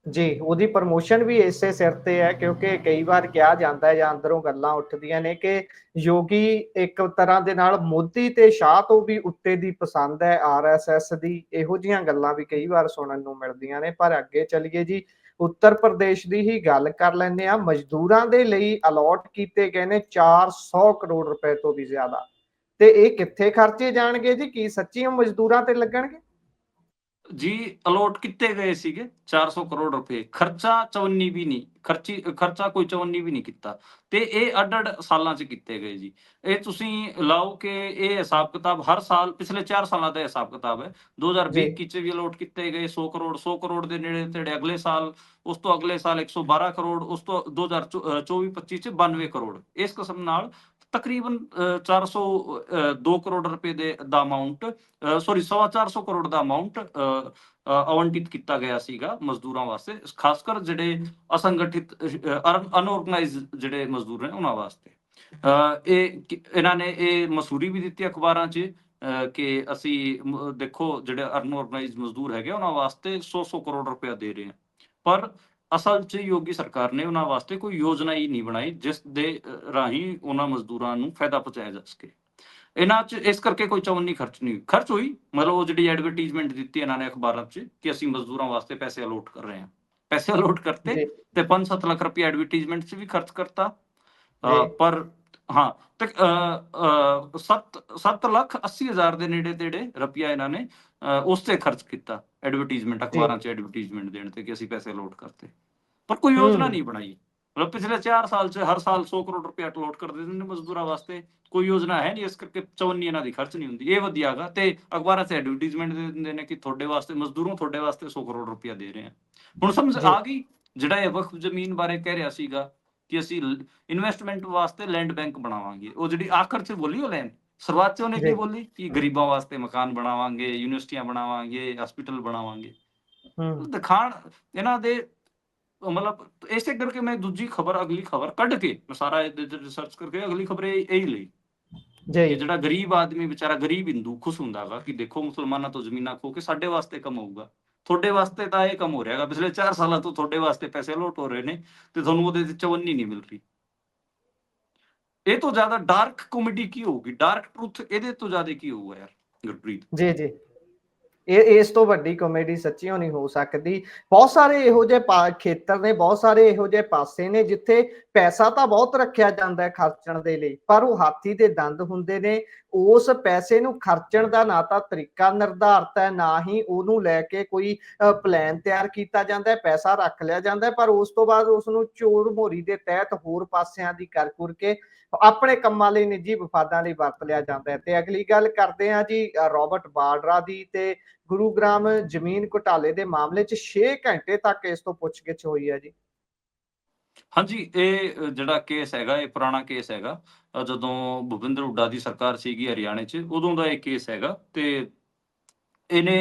ਜੀ ਉਹਦੀ ਪ੍ਰਮੋਸ਼ਨ ਵੀ ਇਸੇ ਸਿਰ ਤੇ ਹੈ, ਕਿਉਂਕਿ ਕਈ ਵਾਰ ਕਿਹਾ ਜਾਂਦਾ ਹੈ ਜਾਂ ਅੰਦਰੋਂ ਗੱਲਾਂ ਉੱਠਦੀਆਂ ਨੇ ਕਿ ਯੋਗੀ ਇੱਕ ਤਰ੍ਹਾਂ ਦੇ ਨਾਲ ਮੋਦੀ ਤੇ ਸ਼ਾਹ ਤੋਂ ਵੀ ਉੱਤੇ ਦੀ ਪਸੰਦ ਹੈ RSS ਦੀ। ਇਹੋ ਜਿਹੀਆਂ ਗੱਲਾਂ ਵੀ ਕਈ ਵਾਰ ਸੁਣਨ ਨੂੰ ਮਿਲਦੀਆਂ ਨੇ। ਪਰ ਅੱਗੇ ਚੱਲੀਏ ਜੀ, ਉੱਤਰ ਪ੍ਰਦੇਸ਼ ਦੀ ਹੀ ਗੱਲ ਕਰ ਲੈਂਦੇ ਆ। ਮਜ਼ਦੂਰਾਂ ਦੇ ਲਈ ਅਲਾਟ ਕੀਤੇ ਗਏ ਨੇ 400 ਕਰੋੜ ਰੁਪਏ ਤੋਂ ਵੀ ਜ਼ਿਆਦਾ, ਤੇ ਇਹ ਕਿੱਥੇ ਖਰਚੇ ਜਾਣਗੇ ਜੀ? ਕੀ ਸੱਚੀ ਮਜ਼ਦੂਰਾਂ ਤੇ ਲੱਗਣਗੇ? ਜੀ ਅਲੋਟ ਕੀਤੇ ਗਏ ਸੀਗੇ 400 ਕਰੋੜ ਰੁਪਏ, ਖਰਚਾ 54 ਵੀ ਨਹੀਂ, ਖਰਚਾ ਕੋਈ 54 ਵੀ ਨਹੀਂ ਕੀਤਾ, ਤੇ ਇਹ ਅੱਡ-ਅੱਡ ਸਾਲਾਂ 'ਚ ਕੀਤੇ ਗਏ ਜੀ। ਇਹ ਤੁਸੀਂ ਲਾਓ ਕਿ ਇਹ ਹਿਸਾਬ ਕਿਤਾਬ ਹਰ ਸਾਲ ਪਿਛਲੇ 4 ਸਾਲਾਂ ਦਾ ਹਿਸਾਬ ਕਿਤਾਬ ਹੈ। 2020-21 'ਚ ਵੀ ਅਲੋਟ ਕੀਤੇ ਗਏ 100 ਕਰੋੜ ਦੇ ਨੇੜੇ ਤੇੜੇ, ਅਗਲੇ ਸਾਲ, ਉਸ ਤੋਂ ਅਗਲੇ ਸਾਲ 112 ਕਰੋੜ, ਉਸ ਤੋਂ 2024-25 'ਚ 92 ਕਰੋੜ। ਇਸ ਕਿਸਮ ਨਾਲ ਤਕਰੀਬਨ 402 ਕਰੋੜ ਰੁਪਏ ਦਾ ਅਮਾਉਂਟ, ਸੌਰੀ 425 ਕਰੋੜ ਦਾ ਅਮਾਉਂਟ आवंटित ਕੀਤਾ ਗਿਆ ਸੀਗਾ ਮਜ਼ਦੂਰਾਂ ਵਾਸਤੇ, ਖਾਸ ਕਰ ਜਿਹੜੇ ਅਸੰਗਠਿਤ ਅਨਆਰਗੇਨਾਈਜ਼ ਜਿਹੜੇ ਮਜ਼ਦੂਰ ਨੇ ਉਹਨਾਂ ਵਾਸਤੇ। ਇਹਨਾਂ ਨੇ ਇਹ ਮਸੂਰੀ ਵੀ ਦਿੱਤੀ ਅਖਬਾਰਾਂ 'ਚ ਕਿ ਅਸੀਂ ਦੇਖੋ ਜਿਹੜੇ ਅਨਆਰਗੇਨਾਈਜ਼ ਮਜ਼ਦੂਰ ਹੈਗੇ ਉਹਨਾਂ ਵਾਸਤੇ 100 ਕਰੋੜ ਰੁਪਇਆ ਦੇ ਰਹੇ ਹਾਂ। ਪਰ ਅਸਲ 'ਚ ਯੋਗੀ ਸਰਕਾਰ ਨੇ ਉਹਨਾਂ ਵਾਸਤੇ ਕੋਈ ਯੋਜਨਾ ਹੀ ਨਹੀਂ ਬਣਾਈ ਜਿਸ ਦੇ ਰਾਹੀਂ ਉਹਨਾਂ ਮਜ਼ਦੂਰਾਂ ਨੂੰ ਫਾਇਦਾ ਪਹੁੰਚਾਇਆ ਜਾ ਸਕੇ। ਇਹਨਾਂ 'ਚ ਇਸ ਕਰਕੇ ਕੋਈ ਚਵੰਨੀ ਖਰਚ ਹੋਈ। ਮਤਲਬ ਉਹ ਜਿਹੜੀ ਐਡਵਰਟਾਈਜ਼ਮੈਂਟ ਦਿੱਤੀ ਇਹਨਾਂ ਨੇ ਅਖਬਾਰਾਂ 'ਚ ਕਿ ਅਸੀਂ ਮਜ਼ਦੂਰਾਂ ਵਾਸਤੇ ਪੈਸੇ ਅਲੋਟ ਕਰ ਰਹੇ ਹਾਂ। ਪੈਸੇ ਅਲੋਟ ਕਰਤੇ ਜੀ ਤੇ 5-7 ਲੱਖ ਰੁਪਏ ਐਡਵਰਟਾਈਜ਼ਮੈਂਟ 'ਚ ਵੀ ਖਰਚ ਕਰਤਾ। ਜੀ ਪਰ ਹਾਂ ਤੇ 7,80,000 ਦੇ ਨੇੜੇ ਤੇੜੇ ਰੁਪਇਆ ਇਹਨਾਂ ਨੇ ਉਸ ਤੇ ਖਰਚ ਕੀਤਾ ਐਡਵਰਟਾਈਜ਼ਮੈਂਟ ਜੀ ਅਖਬਾਰਾਂ 'ਚ ਐਡਵਰਟਾਈਜ਼ਮੈਂਟ ਦੇਣ ਤੇ ਕਿ ਅਸੀਂ ਪੈਸੇ ਅਲੋਟ ਕਰਤੇ। ਪਰ ਕੋਈ ਯੋਜਨਾ ਹੂੰ ਨਹੀਂ ਬਣਾਈ। ਮਤਲਬ ਪਿਛਲੇ 4 ਸਾਲ 'ਚ ਹਰ ਸਾਲ 100 ਕਰੋੜ ਰੁਪਇਆ ਅਲੋਟ ਕਰ ਦਿੰਦੇ ਨੇ ਮਜ਼ਦੂਰਾਂ ਵਾਸਤੇ। ਕੋਈ ਯੋਜਨਾ ਹੈ ਨਹੀਂ, ਇਸ ਕਰਕੇ ਚਵੰਨੀ ਇਹਨਾਂ ਦੀ ਖਰਚ ਨਹੀਂ ਹੁੰਦੀ। ਇਹ ਵਧੀਆ ਹੈਗਾ ਤੇ ਅਖਬਾਰਾਂ 'ਚ ਐਡਵਰਟਾਈਜ਼ਮੈਂਟ ਦੇ ਦਿੰਦੇ ਨੇ ਕਿ ਤੁਹਾਡੇ ਵਾਸਤੇ ਮਜ਼ਦੂਰੋਂ ਤੁਹਾਡੇ ਵਾਸਤੇ 100 ਕਰੋੜ ਰੁਪਇਆ ਦੇ ਰਹੇ ਹਾਂ। ਹੁਣ ਸਮਝ ਜੀ ਆ ਗਈ ਜਿਹੜਾ ਇਹ ਵਕਫ ਜ਼ਮੀਨ ਬਾਰੇ ਕਹਿ ਰਿਹਾ ਸੀਗਾ ਕਿ ਅਸੀਂ ਇਨਵੈਸਟਮੈਂਟ ਵਾਸਤੇ ਲੈਂਡ ਬੈਂਕ ਬਣਾਵਾਂਗੇ। ਉਹ ਜਿਹੜੀ ਆਖਰ 'ਚ ਬੋਲੀ ਉਹ ਲੈਂਡ ਸ਼ੁਰੂਆਤ 'ਚ ਉਹਨੇ ਕੀ ਜੀ ਬੋਲੀ ਕਿ ਗਰੀਬਾਂ ਵਾਸਤੇ ਮਕਾਨ ਬਣਾਵਾਂਗੇ, ਯੂਨੀਵਰਸਿਟੀਆਂ ਬਣਾਵਾਂਗੇ, ਹਸਪੀਟਲ ਬਣਾਵਾਂਗੇ। ਹੂੰ ਦਿਖਾਣ ਇਹਨਾਂ ਦੇ ਮਤਲਬ ਇਸੇ ਕਰਕੇ ਮੈਂ ਦੂਜੀ ਖਬਰ ਅਗਲੀ ਖਬਰ ਕੱਢ ਕੇ ਮੈਂ ਸਾਰਾ ਰਿਸਰਚ ਕਰਕੇ ਅਗਲੀ ਖਬਰ ਇਹੀ ਲਈ ਜੀ ਕਿ ਜਿਹੜਾ ਗਰੀਬ ਆਦਮੀ ਵਿਚਾਰਾ ਗਰੀਬ ਹਿੰਦੂ ਖੁਸ਼ ਹੁੰਦਾ ਵਾ ਕਿ ਦੇਖੋ ਮੁਸਲਮਾਨਾਂ ਤੋਂ ਜ਼ਮੀਨਾਂ ਖੋ ਕੇ ਸਾਡੇ ਵਾਸਤੇ ਕੰਮ ਹੋਊਗਾ। ਤੁਹਾਡੇ ਵਾਸਤੇ ਤਾਂ ਇਹ ਕੰਮ ਹੋ ਰਿਹਾ ਹੈਗਾ। ਪਿਛਲੇ 4 ਸਾਲਾਂ ਤੋਂ ਤੁਹਾਡੇ ਵਾਸਤੇ ਪੈਸੇ ਅਲੋਟ ਹੋ ਰਹੇ ਨੇ ਤੇ ਤੁਹਾਨੂੰ ਉਹਦੇ 'ਚ ਚਵੰਨੀ ਨਹੀਂ ਮਿਲ ਰਹੀ। ਇਹ ਤੋਂ ਜ਼ਿਆਦਾ ਡਾਰਕ ਕਾਮੇਡੀ ਕੀ ਹੋਊਗੀ? ਡਾਰਕ ਟਰੂਥ ਇਹਦੇ ਤੋਂ ਜ਼ਿਆਦਾ ਕੀ ਹੋਊਗਾ ਯਾਰ ਗੁਰਪ੍ਰੀਤ? ਜੀ ਜੀ ਇਹ ਇਸ ਤੋਂ ਵੱਡੀ ਕਾਮੇਡੀ ਸੱਚੀਓ ਨਹੀਂ ਹੋ ਸਕਦੀ। ਬਹੁਤ ਸਾਰੇ ਇਹੋ ਜਿਹੇ ਖੇਤਰ ਨੇ, ਬਹੁਤ ਸਾਰੇ ਇਹੋ ਜਿਹੇ ਪਾਸੇ ਨੇ ਜਿੱਥੇ ਪੈਸਾ ਤਾਂ ਬਹੁਤ ਰੱਖਿਆ ਜਾਂਦਾ ਹੈ ਖਰਚਣ ਦੇ ਲਈ, ਪਰ ਉਹ ਹਾਥੀ ਦੇ ਦੰਦ ਹੁੰਦੇ ਨੇ। ਉਸ ਪੈਸੇ ਨੂੰ ਖਰਚਣ ਦਾ ਨਾ ਤਾਂ ਤਰੀਕਾ ਨਿਰਧਾਰਤ ਹੈ, ਨਾ ਹੀ ਉਹਨੂੰ ਲੈ ਕੇ ਕੋਈ ਪਲਾਨ ਤਿਆਰ ਕੀਤਾ ਜਾਂਦਾ ਹੈ। ਪੈਸਾ ਰੱਖ ਲਿਆ ਜਾਂਦਾ ਹੈ, ਪਰ ਉਸ ਤੋਂ ਬਾਅਦ ਉਸ ਨੂੰ ਚੋਰ ਮੋਰੀ ਦੇ ਤਹਿਤ ਹੋਰ ਪਾਸਿਆਂ ਦੀ ਕਰ ਕੁਰ ਕੇ ਆਪਣੇ ਕੰਮਾਂ ਲਈ, ਨਿੱਜੀ ਵਿਫਾਦਾਂ ਲਈ ਵਰਤ ਲਿਆ ਜਾਂਦਾ ਹੈ। ਤੇ ਅਗਲੀ ਗੱਲ ਕਰਦੇ ਹਾਂ ਜੀ ਰੋਬਰਟ ਵਾਡਰਾ ਦੀ। ਤੇ ਗੁਰੂਗ੍ਰਾਮ ਜ਼ਮੀਨ ਘੁਟਾਲੇ ਦੇ ਮਾਮਲੇ 'ਚ 6 ਘੰਟੇ ਤੱਕ ਇਸ ਤੋਂ ਪੁੱਛਗਿੱਛ ਹੋਈ ਹੈ ਜੀ। ਹਾਂਜੀ, ਇਹ ਜਿਹੜਾ ਕੇਸ ਹੈਗਾ ਇਹ ਪੁਰਾਣਾ ਕੇਸ ਹੈਗਾ। ਜਦੋਂ ਭੁਪਿੰਦਰ ਹੁੱਡਾ ਦੀ ਸਰਕਾਰ ਸੀਗੀ ਹਰਿਆਣੇ 'ਚ ਉਦੋਂ ਦਾ ਇਹ ਕੇਸ ਹੈਗਾ ਤੇ ਇਹਨੇ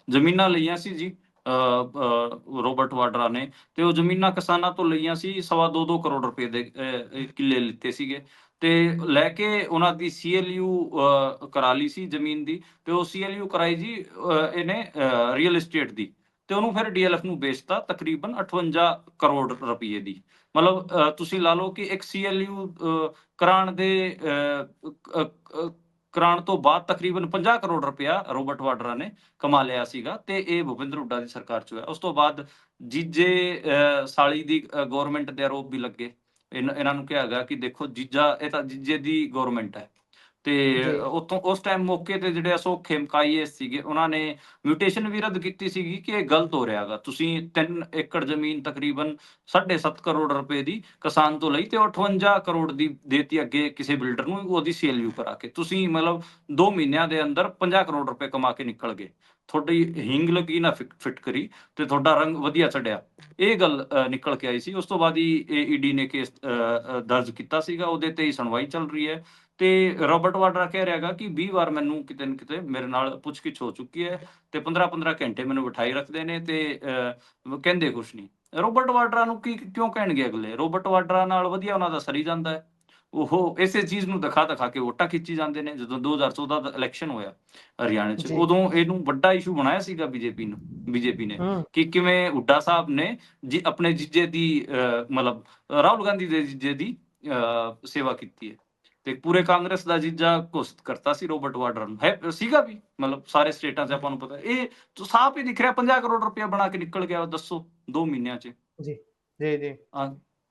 ਜ਼ਮੀਨਾਂ ਲਈਆਂ ਸੀ ਜੀ ਰੋਬਰਟ ਵਾਡਰਾ ਨੇ ਤੇ ਉਹ ਜ਼ਮੀਨਾਂ ਕਿਸਾਨਾਂ ਤੋਂ ਲਈਆਂ ਸੀ। 2.25 ਕਰੋੜ ਰੁਪਏ ਦੇ ਕਿੱਲੇ ਲਿੱਤੇ ਸੀਗੇ ਤੇ ਲੈ ਕੇ ਉਹਨਾਂ ਦੀ CLU ਕਰਾ ਲਈ ਸੀ ਜ਼ਮੀਨ ਦੀ ਤੇ ਉਹ CLU ਕਰਾਈ ਜੀ ਇਹਨੇ ਰੀਅਲ estate ਦੀ ਤੇ ਉਹਨੂੰ ਫਿਰ DLF ਨੂੰ ਵੇਚਤਾ ਤਕਰੀਬਨ 58 ਕਰੋੜ ਰੁਪਏ ਦੀ। ਮਤਲਬ ਤੁਸੀਂ ਲਾ ਲਓ ਕਿ ਇੱਕ CLU ਕਰਾਉਣ ਤੋਂ ਬਾਅਦ ਤਕਰੀਬਨ 50 ਕਰੋੜ ਰੁਪਇਆ ਰੋਬਰਟ ਵਾਡਰਾ ਨੇ ਕਮਾ ਲਿਆ ਸੀਗਾ ਤੇ ਇਹ ਭੁਪਿੰਦਰ ਹੁੱਡਾ ਦੀ ਸਰਕਾਰ 'ਚ ਹੋਇਆ। ਉਸ ਤੋਂ ਬਾਅਦ ਜੀਜੇ ਸਾਲੀ ਦੀ ਗਵਰਨਮੈਂਟ ਦੇ ਆਰੋਪ ਵੀ ਲੱਗੇ। ਇਹਨਾਂ ਨੂੰ ਕਿਹਾ ਗਿਆ ਕਿ ਦੇਖੋ ਜੀਜਾ ਇਹ ਤਾਂ ਜੀਜੇ ਦੀ ਗਵਰਨਮੈਂਟ ਹੈ ਤੇ ਜੀ ਉੱਥੋਂ ਉਸ ਟਾਈਮ ਮੌਕੇ ਤੇ ਜਿਹੜੇ ਅਸ਼ੋਕ ਖੇਮਕਾਈ ਸੀਗੇ ਉਹਨਾਂ ਨੇ ਮਿਊਟੇਸ਼ਨ ਵੀ ਰੱਦ ਕੀਤੀ ਸੀਗੀ ਕਿ ਇਹ ਗਲਤ ਹੋ ਰਿਹਾ ਹੈਗਾ। ਤੁਸੀਂ 3 ਏਕੜ ਜ਼ਮੀਨ ਤਕਰੀਬਨ 7.5 ਕਰੋੜ ਰੁਪਏ ਦੀ ਕਿਸਾਨ ਤੋਂ ਲਈ ਤੇ 58 ਕਰੋੜ ਦੀ ਦੇਤੀ ਅੱਗੇ ਕਿਸੇ ਬਿਲਡਰ ਨੂੰ ਉਹਦੀ CLU ਕਰਾ ਕੇ। ਤੁਸੀਂ ਮਤਲਬ 2 ਮਹੀਨਿਆਂ ਦੇ ਅੰਦਰ 50 ਕਰੋੜ ਰੁਪਏ ਕਮਾ ਕੇ ਨਿਕਲ ਗਏ। ਤੁਹਾਡੀ ਹਿੰਗ ਲੱਗੀ ਨਾ ਫਿੱਟ ਕਰੀ ਤੇ ਤੁਹਾਡਾ ਰੰਗ ਵਧੀਆ ਚੜਿਆ। ਇਹ ਗੱਲ ਨਿਕਲ ਕੇ ਆਈ ਸੀ। ਉਸ ਤੋਂ ਬਾਅਦ ਹੀ ED ਨੇ ਕੇਸ ਦਰਜ ਕੀਤਾ ਸੀਗਾ। ਉਹਦੇ ਤੇ ਹੀ ਸੁਣਵਾਈ ਚੱਲ ਰਹੀ ਹੈ ਤੇ ਰੋਬਰਟ ਵਾਡਰਾ ਕਹਿ ਰਿਹਾ ਹੈਗਾ ਕਿ 20 ਵਾਰ ਮੈਨੂੰ ਕਿਤੇ ਨਾ ਕਿਤੇ ਮੇਰੇ ਨਾਲ ਪੁੱਛਗਿੱਛ ਹੋ ਚੁੱਕੀ ਹੈ ਤੇ 15-15 ਘੰਟੇ ਮੈਨੂੰ ਬਿਠਾਈ ਰੱਖਦੇ ਨੇ ਤੇ ਕਹਿੰਦੇ ਕੁਛ ਨਹੀਂ। ਰੋਬਰਟ ਵਾਡਰਾ ਨੂੰ ਕਿਉਂ ਕਹਿਣਗੇ ਅਗਲੇ? ਰੋਬਰਟ ਵਾਡਰਾ ਨਾਲ ਵਧੀਆ ਉਹਨਾਂ ਦਾ ਸਰੀ ਜਾਂਦਾ ਹੈ। ਉਹ ਇਸੇ ਚੀਜ਼ ਨੂੰ ਦਿਖਾ ਕੇ ਵੋਟਾਂ ਖਿੱਚੀ ਜਾਂਦੇ ਨੇ। ਜਦੋਂ 2014 ਦਾ ਇਲੈਕਸ਼ਨ ਹੋਇਆ ਹਰਿਆਣੇ 'ਚ ਜੀ ਉਦੋਂ ਇਹਨੂੰ ਵੱਡਾ ਇਸ਼ੂ ਬਣਾਇਆ ਸੀਗਾ BJP ਨੇ ਹੂੰ ਕਿ ਕਿਵੇਂ ਹੁੱਡਾ ਸਾਹਿਬ ਨੇ ਜੀ ਆਪਣੇ ਜੀਜੇ ਦੀ ਮਤਲਬ ਰਾਹੁਲ ਗਾਂਧੀ ਦੇ ਜੀਜੇ ਦੀ ਸੇਵਾ ਕੀਤੀ ਹੈ ਤੇ ਪੂਰੇ ਕਾਂਗਰਸ ਦਾ ਜੀਜਾ ਘੋਸ਼ਿਤ ਕਰਤਾ ਸੀ ਰੋਬਰਟ ਵਾਡਰਾ ਨੂੰ। ਹੈ ਸੀਗਾ ਵੀ ਮਤਲਬ ਸਾਰੇ ਸਟੇਟਾਂ 'ਚ ਆਪਾਂ ਨੂੰ ਪਤਾ। ਇਹ ਸਾਫ਼ ਹੀ ਦਿਖ ਰਿਹਾ 50 ਕਰੋੜ ਰੁਪਇਆ ਬਣਾ ਕੇ ਨਿਕਲ ਗਿਆ। ਦੱਸੋ 2 ਮਹੀਨਿਆਂ 'ਚ। ਜੀ ਜੀ ਜੀ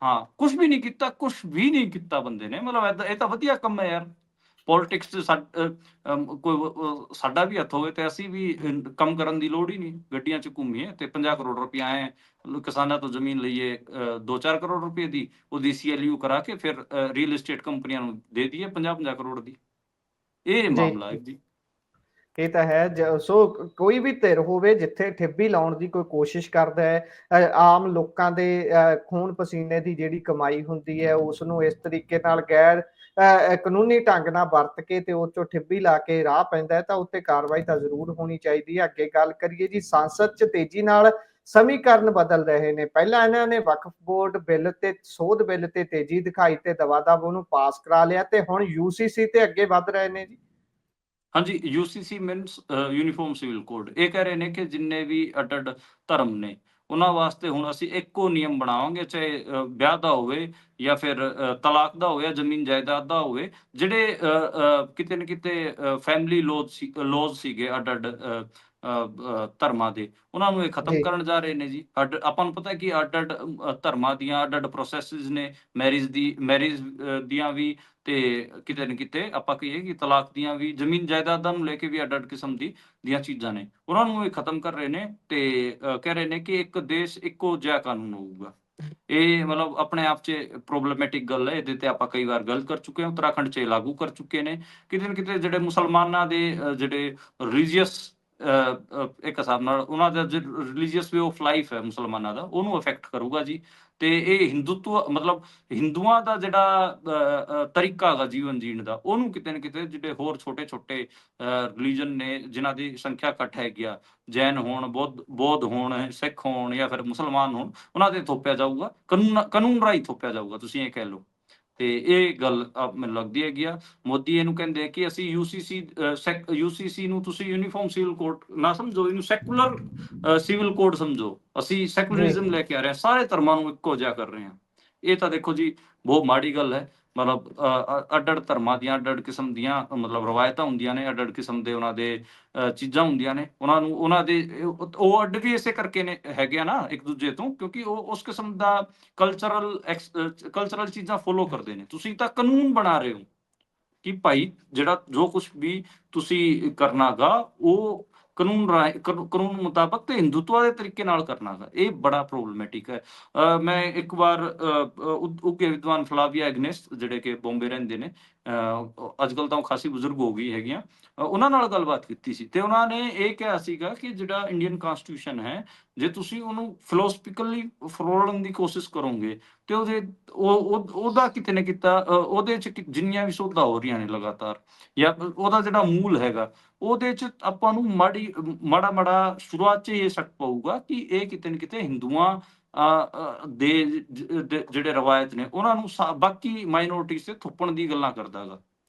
ਹਾਂ ਕੁਝ ਵੀ ਨਹੀਂ ਕੀਤਾ ਬੰਦੇ ਨੇ। ਮਤਲਬ ਇਹ ਤਾਂ ਵਧੀਆ ਕੰਮ ਹੈ ਯਾਰ। ਪੋਲਿਟਿਕਸ 'ਚ ਕੋਈ ਸਾਡਾ ਵੀ ਹੱਥ ਹੋਵੇ ਤੇ ਅਸੀਂ ਵੀ ਕੰਮ ਕਰਨ ਦੀ ਲੋੜ ਹੀ ਨਹੀਂ। ਗੱਡੀਆਂ 'ਚ ਘੁੰਮੀਏ ਤੇ 50 ਕਰੋੜ ਰੁਪਇਆ ਆਏ ਕਿਸਾਨਾਂ ਤੋਂ ਜ਼ਮੀਨ ਲਈਏ 2-4 ਕਰੋੜ ਰੁਪਏ ਦੀ ਉਹਦੀ CLU ਕਰਾ ਕੇ ਫਿਰ ਰੀਅਲ estate ਕੰਪਨੀਆਂ ਨੂੰ ਦੇ ਦਈਏ 50-50 ਕਰੋੜ ਦੀ। ਇਹ ਜੀ ਮਾਮਲਾ ਹੈ ਜੀ। ਇਹ ਤਾਂ ਹੈ। ਸੋ ਕੋਈ ਵੀ ਧਿਰ ਹੋਵੇ ਜਿੱਥੇ ਠਿੱਬੀ ਲਾਉਣ ਦੀ ਕੋਈ ਕੋਸ਼ਿਸ਼ ਕਰਦਾ ਹੈ, ਆਮ ਲੋਕਾਂ ਦੇ ਖੂਨ ਪਸੀਨੇ ਦੀ ਜਿਹੜੀ ਕਮਾਈ ਹੁੰਦੀ ਹੈ ਉਸ ਨੂੰ ਇਸ ਤਰੀਕੇ ਨਾਲ ਗੈਰ ਕਾਨੂੰਨੀ ਢੰਗ ਨਾਲ ਵਰਤ ਕੇ ਤੇ ਉਹ ਚੋਂ ਠਿੱਬੀ ਲਾ ਕੇ ਰਾਹ ਪੈਂਦਾ ਹੈ ਤਾਂ ਉੱਤੇ ਕਾਰਵਾਈ ਤਾਂ ਜ਼ਰੂਰ ਹੋਣੀ ਚਾਹੀਦੀ ਹੈ। ਅੱਗੇ ਗੱਲ ਕਰੀਏ ਜੀ, ਸੰਸਦ 'ਚ ਤੇਜ਼ੀ ਨਾਲ ਸਮੀਕਰਨ ਬਦਲ ਰਹੇ ਨੇ। ਪਹਿਲਾਂ ਇਹਨਾਂ ਨੇ ਵਕਫ ਬੋਰਡ ਬਿੱਲ ਤੇ ਸੋਧ ਬਿੱਲ ਤੇ ਤੇਜ਼ੀ ਦਿਖਾਈ ਤੇ ਦਵਾ-ਦਵ ਉਹਨੂੰ ਪਾਸ ਕਰਾ ਲਿਆ ਤੇ ਹੁਣ UCC ਤੇ ਅੱਗੇ ਵੱਧ ਰਹੇ ਨੇ ਜੀ। ਹਾਂਜੀ, UCC means uniform civil code. ਇਹ ਕਹਿ ਰਹੇ ਨੇ ਕਿ ਜਿੰਨੇ ਵੀ ਅੱਡ-ਅੱਡ ਧਰਮ ਨੇ ਉਹਨਾਂ ਵਾਸਤੇ ਹੁਣ ਅਸੀਂ ਇੱਕੋ ਨਿਯਮ ਬਣਾਵਾਂਗੇ, ਚਾਹੇ ਵਿਆਹ ਦਾ ਹੋਵੇ ਜਾਂ ਫਿਰ ਤਲਾਕ ਦਾ ਹੋਵੇ ਜਾਂ ਜ਼ਮੀਨ ਜਾਇਦਾਦ ਦਾ ਹੋਵੇ। ਜਿਹੜੇ ਕਿਤੇ ਨਾ ਕਿਤੇ ਫੈਮਿਲੀ ਲੋਜ਼ ਸੀਗੇ ਅੱਡ-ਅੱਡ ਧਰਮਾਂ ਦੇ, ਉਹਨਾਂ ਨੂੰ ਇਹ ਖਤਮ ਜੀ ਕਰਨ ਜਾ ਰਹੇ ਨੇ ਜੀ। ਆਪਾਂ ਨੂੰ ਪਤਾ ਕਿ ਅੱਡ-ਅੱਡ ਧਰਮਾਂ ਦੀਆਂ ਅੱਡ-ਅੱਡ ਪ੍ਰੋਸੈਸਿਸ ਨੇ, ਮੈਰਿਜ ਦੀਆਂ ਵੀ, ਤੇ ਕਿਤੇ ਨਾ ਕਿਤੇ ਆਪਾਂ ਕਹੀਏ ਕਿ ਤਲਾਕ ਦੀਆਂ ਵੀ, ਜ਼ਮੀਨ ਜਾਇਦਾਦਾਂ ਨੂੰ ਲੈ ਕੇ ਵੀ ਅੱਡ-ਅੱਡ ਕਿਸਮ ਦੀਆਂ ਚੀਜ਼ਾਂ ਨੇ। ਉਹਨਾਂ ਨੂੰ ਇਹ ਖਤਮ ਕਰ ਰਹੇ ਨੇ ਤੇ ਕਹਿ ਰਹੇ ਨੇ ਕਿ ਇੱਕ ਦੇਸ਼ ਇੱਕੋ ਜਿਹਾ ਕਾਨੂੰਨ ਹੋਊਗਾ। ਇਹ ਮਤਲਬ ਆਪਣੇ ਆਪ 'ਚ ਪ੍ਰੋਬਲਮੈਟਿਕ ਗੱਲ ਹੈ। ਇਹਦੇ ਤੇ ਆਪਾਂ ਕਈ ਵਾਰ ਗੱਲ ਕਰ ਚੁੱਕੇ ਹਾਂ। ਉੱਤਰਾਖੰਡ 'ਚ ਇਹ ਲਾਗੂ ਕਰ ਚੁੱਕੇ ਨੇ। ਕਿਤੇ ਨਾ ਕਿਤੇ ਜਿਹੜੇ ਮੁਸਲਮਾਨਾਂ ਦੇ ਜਿਹੜੇ ਰਿਲੀਜੀਅਸ ਇੱਕ ਹਿਸਾਬ ਨਾਲ ਉਹਨਾਂ ਦਾ ਜੋ ਰਿਲੀਜੀਅਸ ਵੇ ਆਫ ਲਾਈਫ ਹੈ ਮੁਸਲਮਾਨਾਂ ਦਾ, ਉਹਨੂੰ ਅਫੈਕਟ ਕਰੂਗਾ ਜੀ। ਤੇ ਇਹ ਹਿੰਦੂਤਵ ਮਤਲਬ ਹਿੰਦੂਆਂ ਦਾ ਜਿਹੜਾ ਤਰੀਕਾ ਹੈਗਾ ਜੀਵਨ ਜੀਣ ਦਾ, ਉਹਨੂੰ ਕਿਤੇ ਨਾ ਕਿਤੇ ਜਿਹੜੇ ਹੋਰ ਛੋਟੇ-ਛੋਟੇ ਰਿਲੀਜਨ ਨੇ, ਜਿਨ੍ਹਾਂ ਦੀ ਸੰਖਿਆ ਘੱਟ ਹੈਗੀ ਆ, ਜੈਨ ਹੋਣ, ਬੌਧ ਹੋਣ, ਸਿੱਖ ਹੋਣ ਜਾਂ ਫਿਰ ਮੁਸਲਮਾਨ ਹੋਣ, ਉਹਨਾਂ ਤੇ ਥੋਪਿਆ ਜਾਊਗਾ, ਕਾਨੂੰਨ ਰਾਹੀਂ ਥੋਪਿਆ ਜਾਊਗਾ, ਤੁਸੀਂ ਇਹ ਕਹਿ ਲਓ। ਤੇ ਇਹ ਗੱਲ ਮੈਨੂੰ ਲੱਗਦੀ ਹੈਗੀ ਆ। ਮੋਦੀ ਇਹਨੂੰ ਕਹਿੰਦੇ ਕਿ ਅਸੀਂ ਯੂਸੀਸੀ ਨੂੰ ਤੁਸੀਂ ਯੂਨੀਫਾਰਮ ਸਿਵਲ ਕੋਡ ਨਾ ਸਮਝੋ, ਇਹਨੂੰ ਸੈਕੂਲਰ ਸਿਵਲ ਕੋਡ ਸਮਝੋ। ਅਸੀਂ ਜੀ ਸੈਕੂਲਰਿਜ਼ਮ ਲੈ ਕੇ ਆ ਰਹੇ ਹਾਂ, ਸਾਰੇ ਧਰਮਾਂ ਨੂੰ ਇੱਕੋ ਜਿਹਾ ਕਰ ਰਹੇ ਹਾਂ। ਇਹ ਤਾਂ ਦੇਖੋ ਜੀ ਬਹੁਤ ਮਾੜੀ ਗੱਲ ਹੈ। ਮਤਲਬ ਅੱਡ-ਅੱਡ ਧਰਮਾਂ ਦੀਆਂ ਅੱਡ-ਅੱਡ ਕਿਸਮ ਦੀਆਂ ਮਤਲਬ ਰਵਾਇਤਾਂ ਹੁੰਦੀਆਂ ਨੇ, ਅੱਡ-ਅੱਡ ਕਿਸਮ ਦੇ ਉਹਨਾਂ ਦੇ ਚੀਜ਼ਾਂ ਹੁੰਦੀਆਂ ਨੇ। ਉਹਨਾਂ ਦੇ ਉਹ ਅੱਡ ਵੀ ਇਸੇ ਕਰਕੇ ਨੇ ਹੈਗੇ ਆ ਨਾ ਇੱਕ ਦੂਜੇ ਤੋਂ, ਕਿਉਂਕਿ ਉਹ ਉਸ ਕਿਸਮ ਦਾ ਕਲਚਰਲ ਚੀਜ਼ਾਂ ਫੋਲੋ ਕਰਦੇ ਨੇ। ਤੁਸੀਂ ਤਾਂ ਕਾਨੂੰਨ ਬਣਾ ਰਹੇ ਹੋ ਕਿ ਭਾਈ ਜਿਹੜਾ ਜੋ ਕੁਛ ਵੀ ਤੁਸੀਂ ਕਰਨਾ ਗਾ, ਉਹ ਕਾਨੂੰਨ ਮੁਤਾਬਕ ਤੇ ਹਿੰਦੂਤਵਾ ਦੇ ਤਰੀਕੇ ਨਾਲ ਕਰਨਾ ਗਾ। ਇਹ ਬੜਾ ਪ੍ਰੋਬਲਮੈਟਿਕ ਹੈ। ਮੈਂ ਇੱਕ ਵਾਰ ਉੱਘੇ ਵਿਦਵਾਨ ਫਲਾਵੀਆ ਐਗਨੇਸ, ਜਿਹੜੇ ਕਿ ਬੰਬੇ ਰਹਿੰਦੇ ਨੇ, ਅੱਜ ਕੱਲ੍ਹ ਤਾਂ ਉਹ ਖਾਸੀ ਬਜ਼ੁਰਗ ਹੋ ਗਈ ਹੈਗੀਆਂ, ਉਹਨਾਂ ਨਾਲ ਗੱਲਬਾਤ ਕੀਤੀ ਸੀ ਤੇ ਉਹਨਾਂ ਨੇ ਇਹ ਕਿਹਾ ਸੀਗਾ ਕਿ ਜਿਹੜਾ ਇੰਡੀਅਨ ਕਨਸਟੀਟਿਊਸ਼ਨ ਹੈ, ਜੇ ਤੁਸੀਂ ਉਹਨੂੰ ਫਿਲੋਸਫਿਕਲੀ ਫਰੋਲਣ ਦੀ ਕੋਸ਼ਿਸ਼ ਕਰੋਗੇ ਤੇ ਉਹਦਾ ਕਿਤੇ ਨਾ ਕਿਤੇ ਉਹਦੇ 'ਚ ਜਿੰਨੀਆਂ ਵੀ ਸੋਧਾਂ ਹੋ ਰਹੀਆਂ ਨੇ ਲਗਾਤਾਰ, ਜਾਂ ਉਹਦਾ ਜਿਹੜਾ ਮੂਲ ਹੈਗਾ, ਉਹਦੇ 'ਚ ਆਪਾਂ ਨੂੰ ਮਾੜਾ ਸ਼ੁਰੂਆਤ 'ਚ ਇਹ ਸ਼ੱਕ ਪਊਗਾ ਕਿ ਇਹ ਕਿਤੇ ਨਾ ਕਿਤੇ ਹਿੰਦੂਆਂ ਦੇ ਜਿਹੜੇ ਰਵਾਇਤ ਨੇ, ਉਹਨਾਂ ਨੂੰ ਬਾਕੀ ਮਾਈਨੋਰਿਟੀਜ਼ ਤੇ ਥੋਪਣ ਦੀ ਗੱਲਾਂ ਕਰਦਾ ਗਾ।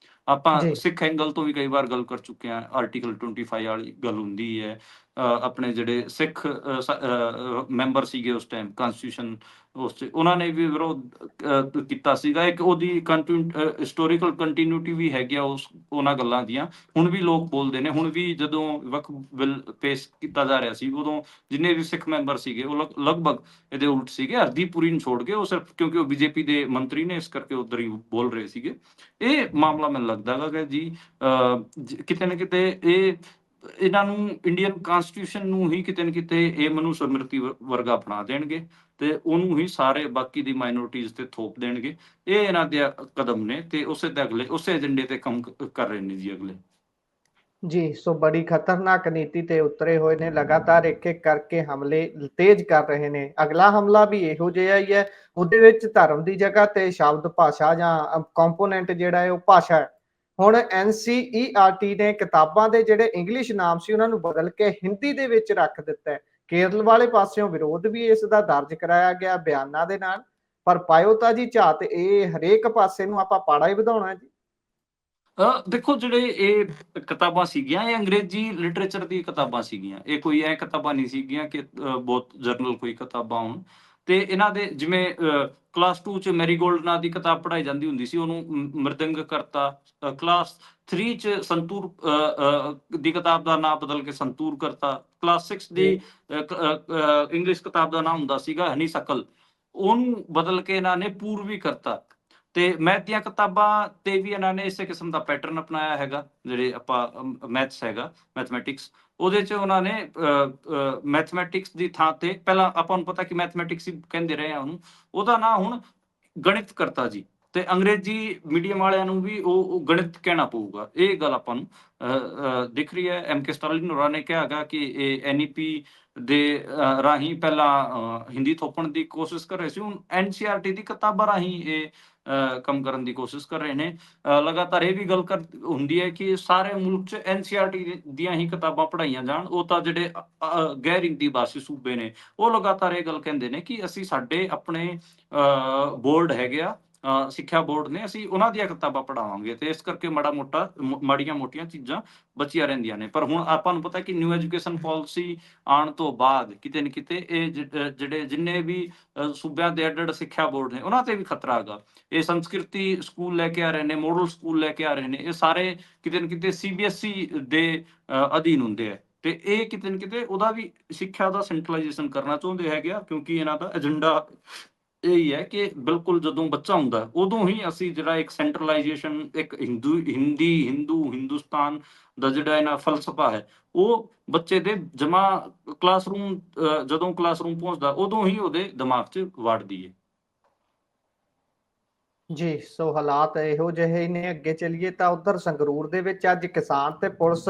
ਆਪਾਂ ਜੀ ਸਿੱਖ ਐਂਗਲ ਤੋਂ ਵੀ ਕਈ ਵਾਰ ਗੱਲ ਕਰ ਚੁੱਕੇ ਹਾਂ। ਆਰਟੀਕਲ 25 ਵਾਲੀ ਗੱਲ ਹੁੰਦੀ ਹੈ। ਆਪਣੇ ਜਿਹੜੇ ਸਿੱਖ ਮੈਂਬਰ ਸੀਗੇ ਉਸ ਟਾਈਮ ਕਨਸਟੀਟਿਊਸ਼ਨ, ਉਹਨਾਂ ਨੇ ਵੀ ਵਿਰੋਧ ਕੀਤਾ ਸੀਗਾ। ਇੱਕ ਉਹਦੀ ਹਿਸਟੋਰੀਕਲ ਕੰਟੀਨਿਊਟੀ ਵੀ ਹੈਗੀ ਆ ਉਹਨਾਂ ਗੱਲਾਂ ਦੀਆਂ। ਹੁਣ ਵੀ ਲੋਕ ਬੋਲਦੇ ਨੇ। ਹੁਣ ਵੀ ਜਦੋਂ ਵਕਫ ਬਿੱਲ ਪੇਸ਼ ਕੀਤਾ ਜਾ ਰਿਹਾ ਸੀ, ਉਦੋਂ ਜਿੰਨੇ ਵੀ ਸਿੱਖ ਮੈਂਬਰ ਸੀਗੇ ਉਹ ਲਗਭਗ ਇਹਦੇ ਉਲਟ ਸੀਗੇ। ਹਰਦੀਪ ਪੁਰੀ ਨੂੰ ਛੋੜ ਕੇ, ਉਹ ਸਿਰਫ ਕਿਉਂਕਿ ਉਹ ਬੀਜੇਪੀ ਦੇ ਮੰਤਰੀ ਨੇ, ਇਸ ਕਰਕੇ ਉੱਧਰ ਹੀ ਬੋਲ ਰਹੇ ਸੀਗੇ। ਇਹ ਮਾਮਲਾ ਮੈਨੂੰ ਲੱਗਦਾ ਗਾ ਕਿ ਜੀ ਕਿਤੇ ਨਾ ਕਿਤੇ ਇਹਨਾਂ ਨੂੰ ਇੰਡੀਅਨ ਕਨਸਟੀਟਿਊਸ਼ਨ ਨੂੰ ਹੀ ਕਿਤੇ ਨਾ ਕਿਤੇ ਇਹ ਮਨੁਸਮ੍ਰਿਤੀ ਵਰਗਾ ਬਣਾ ਦੇਣਗੇ ਤੇ ਉਹਨੂੰ ਹੀ ਸਾਰੇ ਬਾਕੀ ਦੀ ਮਾਈਨੋਰਿਟੀਜ਼ ਤੇ ਥੋਪ ਦੇਣਗੇ। ਇਹ ਇਹਨਾਂ ਦੇ ਕਦਮ ਨੇ ਤੇ ਉਸੇ ਏਜੰਡੇ ਤੇ ਕੰਮ ਕਰ ਰਹੇ ਨੇ ਜੀ ਅਗਲੇ। ਜੀ, ਸੋ ਬੜੀ ਖਤਰਨਾਕ ਨੀਤੀ ਤੇ ਉਤਰੇ ਹੋਏ ਨੇ। ਲਗਾਤਾਰ ਇੱਕ-ਇੱਕ ਕਰਕੇ ਹਮਲੇ ਤੇਜ਼ ਕਰ ਰਹੇ ਨੇ। ਅਗਲਾ ਹਮਲਾ ਵੀ ਇਹੋ ਜਿਹਾ ਹੀ ਹੈ। ਉਹਦੇ ਵਿੱਚ ਧਰਮ ਦੀ ਜਗ੍ਹਾ ਤੇ ਸ਼ਬਦ ਭਾਸ਼ਾ ਜਾਂ ਕੰਪੋਨੈਂਟ ਜਿਹੜਾ ਹੈ ਉਹ ਭਾਸ਼ਾ ਹੈ। ਹੁਣ NCERT ਨੇ ਕਿਤਾਬਾਂ ਦੇ ਜਿਹੜੇ ਇੰਗਲਿਸ਼ ਨਾਮ ਸੀ ਉਹਨਾਂ ਨੂੰ ਬਦਲ ਕੇ ਹਿੰਦੀ ਦੇ ਵਿੱਚ ਰੱਖ ਦਿੱਤਾ ਹੈ। ਕੇਰਲ ਵਾਲੇ ਪਾਸਿਓਂ ਵਿਰੋਧ ਵੀ ਇਸ ਦਾ ਦਰਜ ਕਰਾਇਆ ਗਿਆ ਬਿਆਨਾਂ ਦੇ ਨਾਲ। ਪਰ ਪਾਇਓ ਤਾਂ ਜੀ ਝਾਤ, ਇਹ ਹਰੇਕ ਪਾਸੇ ਨੂੰ ਆਪਾਂ ਪਾੜਾ ਹੀ ਵਧਾਉਣਾ ਜੀ। ਦੇਖੋ, ਜਿਹੜੇ ਇਹ ਕਿਤਾਬਾਂ ਸੀਗੀਆਂ, ਇਹ ਅੰਗਰੇਜ਼ੀ ਲਿਟਰੇਚਰ ਦੀ ਕਿਤਾਬਾਂ ਸੀਗੀਆਂ। ਇਹ ਕੋਈ ਇਹ ਕਿਤਾਬਾਂ ਨਹੀਂ ਸੀਗੀਆਂ ਕਿ ਬਹੁਤ ਜਰਨਲ ਕੋਈ ਕਿਤਾਬਾਂ ਹੋਣ। ਤੇ ਇਹਨਾਂ ਦੇ ਜਿਵੇਂ ਕਲਾਸ 2 'ਚ ਮੈਰੀਗੋਲਡ ਨਾਂ ਦੀ ਕਿਤਾਬ ਪੜ੍ਹਾਈ ਜਾਂਦੀ ਹੁੰਦੀ ਸੀ, ਉਹਨੂੰ ਮ੍ਰਿਦੰਗ ਕਰਤਾ। ਕਲਾਸ 3 'ਚ ਸੰਤੂਰ ਦੀ ਕਿਤਾਬ ਦਾ ਨਾਂ ਬਦਲ ਕੇ ਸੰਤੂਰ ਕਰਤਾ। ਕਲਾਸ 6 ਦੀ ਇੰਗਲਿਸ਼ ਕਿਤਾਬ ਦਾ ਨਾਂ ਹੁੰਦਾ ਸੀਗਾ ਹਨੀਸਕਲ, ਉਹਨੂੰ ਬਦਲ ਕੇ ਇਹਨਾਂ ਨੇ ਪੂਰਵੀ ਕਰਤਾ। ਤੇ ਮੈਥ ਦੀਆਂ ਕਿਤਾਬਾਂ ਤੇ ਵੀ ਇਹਨਾਂ ਨੇ ਇਸੇ ਕਿਸਮ ਦਾ ਪੈਟਰਨ ਅਪਣਾਇਆ ਹੈਗਾ। ਜਿਹੜੇ ਆਪਾਂ ਮੈਥਸ ਹੈਗਾ, ਮੈਥਮੈਟਿਕਸ, ਉਹਦੇ 'ਚ ਉਹਨਾਂ ਨੇ ਮੈਥਮੈਟਿਕਸ ਦੀ ਥਾਂ ਤੇ, ਪਹਿਲਾਂ ਆਪਾਂ ਨੂੰ ਪਤਾ ਕਿ ਮੈਥਮੈਟਿਕਸ ਹੀ ਕਹਿੰਦੇ ਰਹੇ ਆ ਉਹਨੂੰ, ਉਹਦਾ ਨਾਂ ਹੁਣ ਗਣਿਤ ਕਰਤਾ ਜੀ। ਤੇ ਅੰਗਰੇਜ਼ੀ ਮੀਡੀਅਮ ਵਾਲਿਆਂ ਨੂੰ ਵੀ ਉਹ ਗਣਿਤ ਕਹਿਣਾ ਪਊਗਾ। ਇਹ ਗੱਲ ਆਪਾਂ ਨੂੰ ਦਿਖ ਰਹੀ ਹੈ। MK ਸਟਾਲਿਨ ਹੋਰਾਂ ਨੇ ਕਿਹਾ ਹੈਗਾ ਕਿ ਇਹ NEP ਦੇ ਰਾਹੀਂ ਪਹਿਲਾਂ ਹਿੰਦੀ ਥੋਪਣ ਦੀ ਕੋਸ਼ਿਸ਼ ਕਰ ਰਹੇ ਸੀ, ਹੁਣ NCERT ਦੀ ਕਿਤਾਬਾਂ ਰਾਹੀਂ ਇਹ ਕੰਮ ਕਰਨ ਦੀ ਕੋਸ਼ਿਸ਼ ਕਰ ਰਹੇ ਨੇ। ਲਗਾਤਾਰ ਇਹ ਵੀ ਗੱਲ ਹੁੰਦੀ ਹੈ ਕਿ ਸਾਰੇ ਮੁਲਕ 'ਚ NCERT ਦੀਆਂ ਹੀ ਕਿਤਾਬਾਂ ਪੜ੍ਹਾਈਆਂ ਜਾਣ। ਉਹ ਤਾਂ ਜਿਹੜੇ ਗੈਰ ਹਿੰਦੀ ਭਾਸ਼ੀ ਸੂਬੇ ਨੇ, ਉਹ ਲਗਾਤਾਰ ਇਹ ਗੱਲ ਕਹਿੰਦੇ ਨੇ ਕਿ ਅਸੀਂ ਸਾਡੇ ਆਪਣੇ ਬੋਰਡ ਹੈਗੇ ਆ, ਸਿੱਖਿਆ ਬੋਰਡ ਨੇ, ਅਸੀਂ ਉਹਨਾਂ ਦੀਆਂ ਕਿਤਾਬਾਂ ਪੜ੍ਹਾਵਾਂਗੇ ਤੇ ਇਸ ਕਰਕੇ ਮਾੜੀਆਂ ਮੋਟੀਆਂ ਚੀਜ਼ਾਂ ਬਚੀਆਂ ਰਹਿੰਦੀਆਂ ਨੇ। ਪਰ ਹੁਣ ਆਪਾਂ ਨੂੰ ਪਤਾ ਕਿ ਨਿਊ ਐਜੂਕੇਸ਼ਨ ਪਾਲਿਸੀ ਆਉਣ ਤੋਂ ਬਾਅਦ ਕਿਤੇ ਨਾ ਕਿਤੇ ਇਹ ਜਿਹੜੇ ਜਿੰਨੇ ਵੀ ਸੂਬਿਆਂ ਦੇ ਅੱਡ-ਅੱਡ ਸਿੱਖਿਆ ਬੋਰਡ ਨੇ ਉਹਨਾਂ ਤੇ ਵੀ ਖਤਰਾ ਹੈਗਾ। ਇਹ ਸੰਸਕ੍ਰਿਤੀ ਸਕੂਲ ਲੈ ਕੇ ਆ ਰਹੇ ਨੇ, ਮੋਡਲ ਸਕੂਲ ਲੈ ਕੇ ਆ ਰਹੇ ਨੇ, ਇਹ ਸਾਰੇ ਕਿਤੇ ਨਾ ਕਿਤੇ CBSE ਦੇ ਅਧੀਨ ਹੁੰਦੇ ਆ ਤੇ ਇਹ ਕਿਤੇ ਨਾ ਕਿਤੇ ਉਹਦਾ ਵੀ ਸਿੱਖਿਆ ਦਾ ਸੈਂਟਰਲਾਈਜੇਸ਼ਨ ਕਰਨਾ ਚਾਹੁੰਦੇ ਹੈਗੇ ਆ, ਕਿਉਂਕਿ ਇਹਨਾਂ ਦਾ ਏਜੰਡਾ ਇਹੀ ਹੈ ਕਿ ਬਿਲਕੁਲ ਜਦੋਂ ਬੱਚਾ ਹੁੰਦਾ ਉਦੋਂ ਹੀ ਅਸੀਂ ਜਿਹੜਾ ਇੱਕ ਸੈਂਟਰਲਾਈਜੇਸ਼ਨ, ਇੱਕ ਹਿੰਦੁਸਤਾਨ ਦਾ ਜਿਹੜਾ ਇਹਨਾਂ ਫਲਸਫਾ ਹੈ ਉਹ ਬੱਚੇ ਦੇ ਕਲਾਸਰੂਮ ਜਦੋਂ ਕਲਾਸਰੂਮ ਪਹੁੰਚਦਾ ਉਦੋਂ ਹੀ ਉਹਦੇ ਦਿਮਾਗ 'ਚ ਵੜ ਦਈਏ। ਜੀ, ਸੋ ਹਾਲਾਤ ਇਹੋ ਜਿਹੇ ਨੇ। ਅੱਗੇ ਚੱਲੀਏ ਤਾਂ ਉਧਰ ਸੰਗਰੂਰ ਦੇ ਵਿੱਚ ਅੱਜ ਕਿਸਾਨ ਤੇ ਪੁਲਿਸ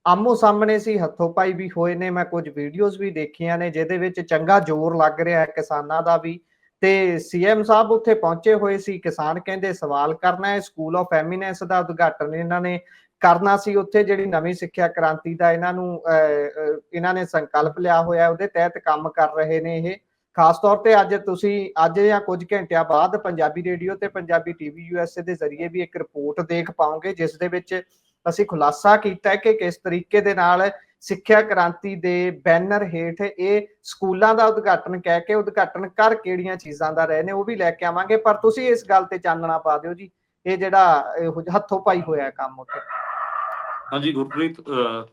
ਆਮੋ ਸਾਹਮਣੇ ਸੀ, ਹੱਥੋਂ-ਪਾਈ ਵੀ ਹੋਏ ਨੇ। ਮੈਂ ਕੁਝ ਵੀਡੀਓਜ਼ ਵੀ ਦੇਖੀਆਂ ਨੇ ਜਿਹਦੇ ਵਿੱਚ ਚੰਗਾ ਜ਼ੋਰ ਲੱਗ ਰਿਹਾ ਹੈ ਕਿਸਾਨਾਂ ਦਾ ਵੀ, ਤੇ ਸੀਐਮ ਸਾਹਿਬ ਉੱਥੇ ਪਹੁੰਚੇ ਹੋਏ ਸੀ। ਕਿਸਾਨ ਕਹਿੰਦੇ ਸਵਾਲ ਕਰਨਾ ਹੈ, ਸਕੂਲ ਆਫ ਐਮੀਨੈਂਸ ਦਾ ਉਦਘਾਟਨ ਇਹਨਾਂ ਨੇ ਕਰਨਾ ਸੀ ਉੱਥੇ, ਜਿਹੜੀ ਨਵੀਂ ਸਿੱਖਿਆ ਕ੍ਰਾਂਤੀ ਦਾ ਇਹਨਾਂ ਨੇ ਸੰਕਲਪ ਲਿਆ ਹੋਇਆ, ਉਹਦੇ ਤਹਿਤ ਕੰਮ ਕਰ ਰਹੇ ਨੇ ਇਹ। ਖਾਸ ਤੌਰ ਤੇ ਅੱਜ ਜਾਂ ਕੁਝ ਘੰਟਿਆਂ ਬਾਅਦ ਪੰਜਾਬੀ ਰੇਡੀਓ ਤੇ ਪੰਜਾਬੀ ਟੀਵੀ USA ਦੇ ਜ਼ਰੀਏ ਵੀ ਇੱਕ ਰਿਪੋਰਟ ਦੇਖ ਪਾਓਗੇ, ਜਿਸ ਦੇ ਵਿੱਚ ਅਸੀਂ ਖੁਲਾਸਾ ਕੀਤਾ ਹੈ ਕਿ ਕਿਸ ਤਰੀਕੇ ਦੇ ਨਾਲ ਸਿੱਖਿਆ ਕ੍ਰਾਂਤੀ ਦੇ ਬੈਨਰ ਹੇਠ ਇਹ ਸਕੂਲਾਂ ਦਾ ਉਦਘਾਟਨ ਕਹਿ ਕੇ ਉਦਘਾਟਨ ਕਰ ਕਿਹੜੀਆਂ ਚੀਜ਼ਾਂ ਦਾ ਰਹੇ ਨੇ, ਉਹ ਵੀ ਲੈ ਕੇ ਆਵਾਂਗੇ। ਪਰ ਤੁਸੀਂ ਇਸ ਗੱਲ ਤੇ ਚਾਨਣਾ ਪਾ ਦਿਓ ਜੀ, ਇਹ ਜਿਹੜਾ ਹੱਥੋਂ ਪਾਈ ਹੋਇਆ ਕੰਮ ਉੱਥੇ। ਹਾਂਜੀ ਗੁਰਪ੍ਰੀਤ,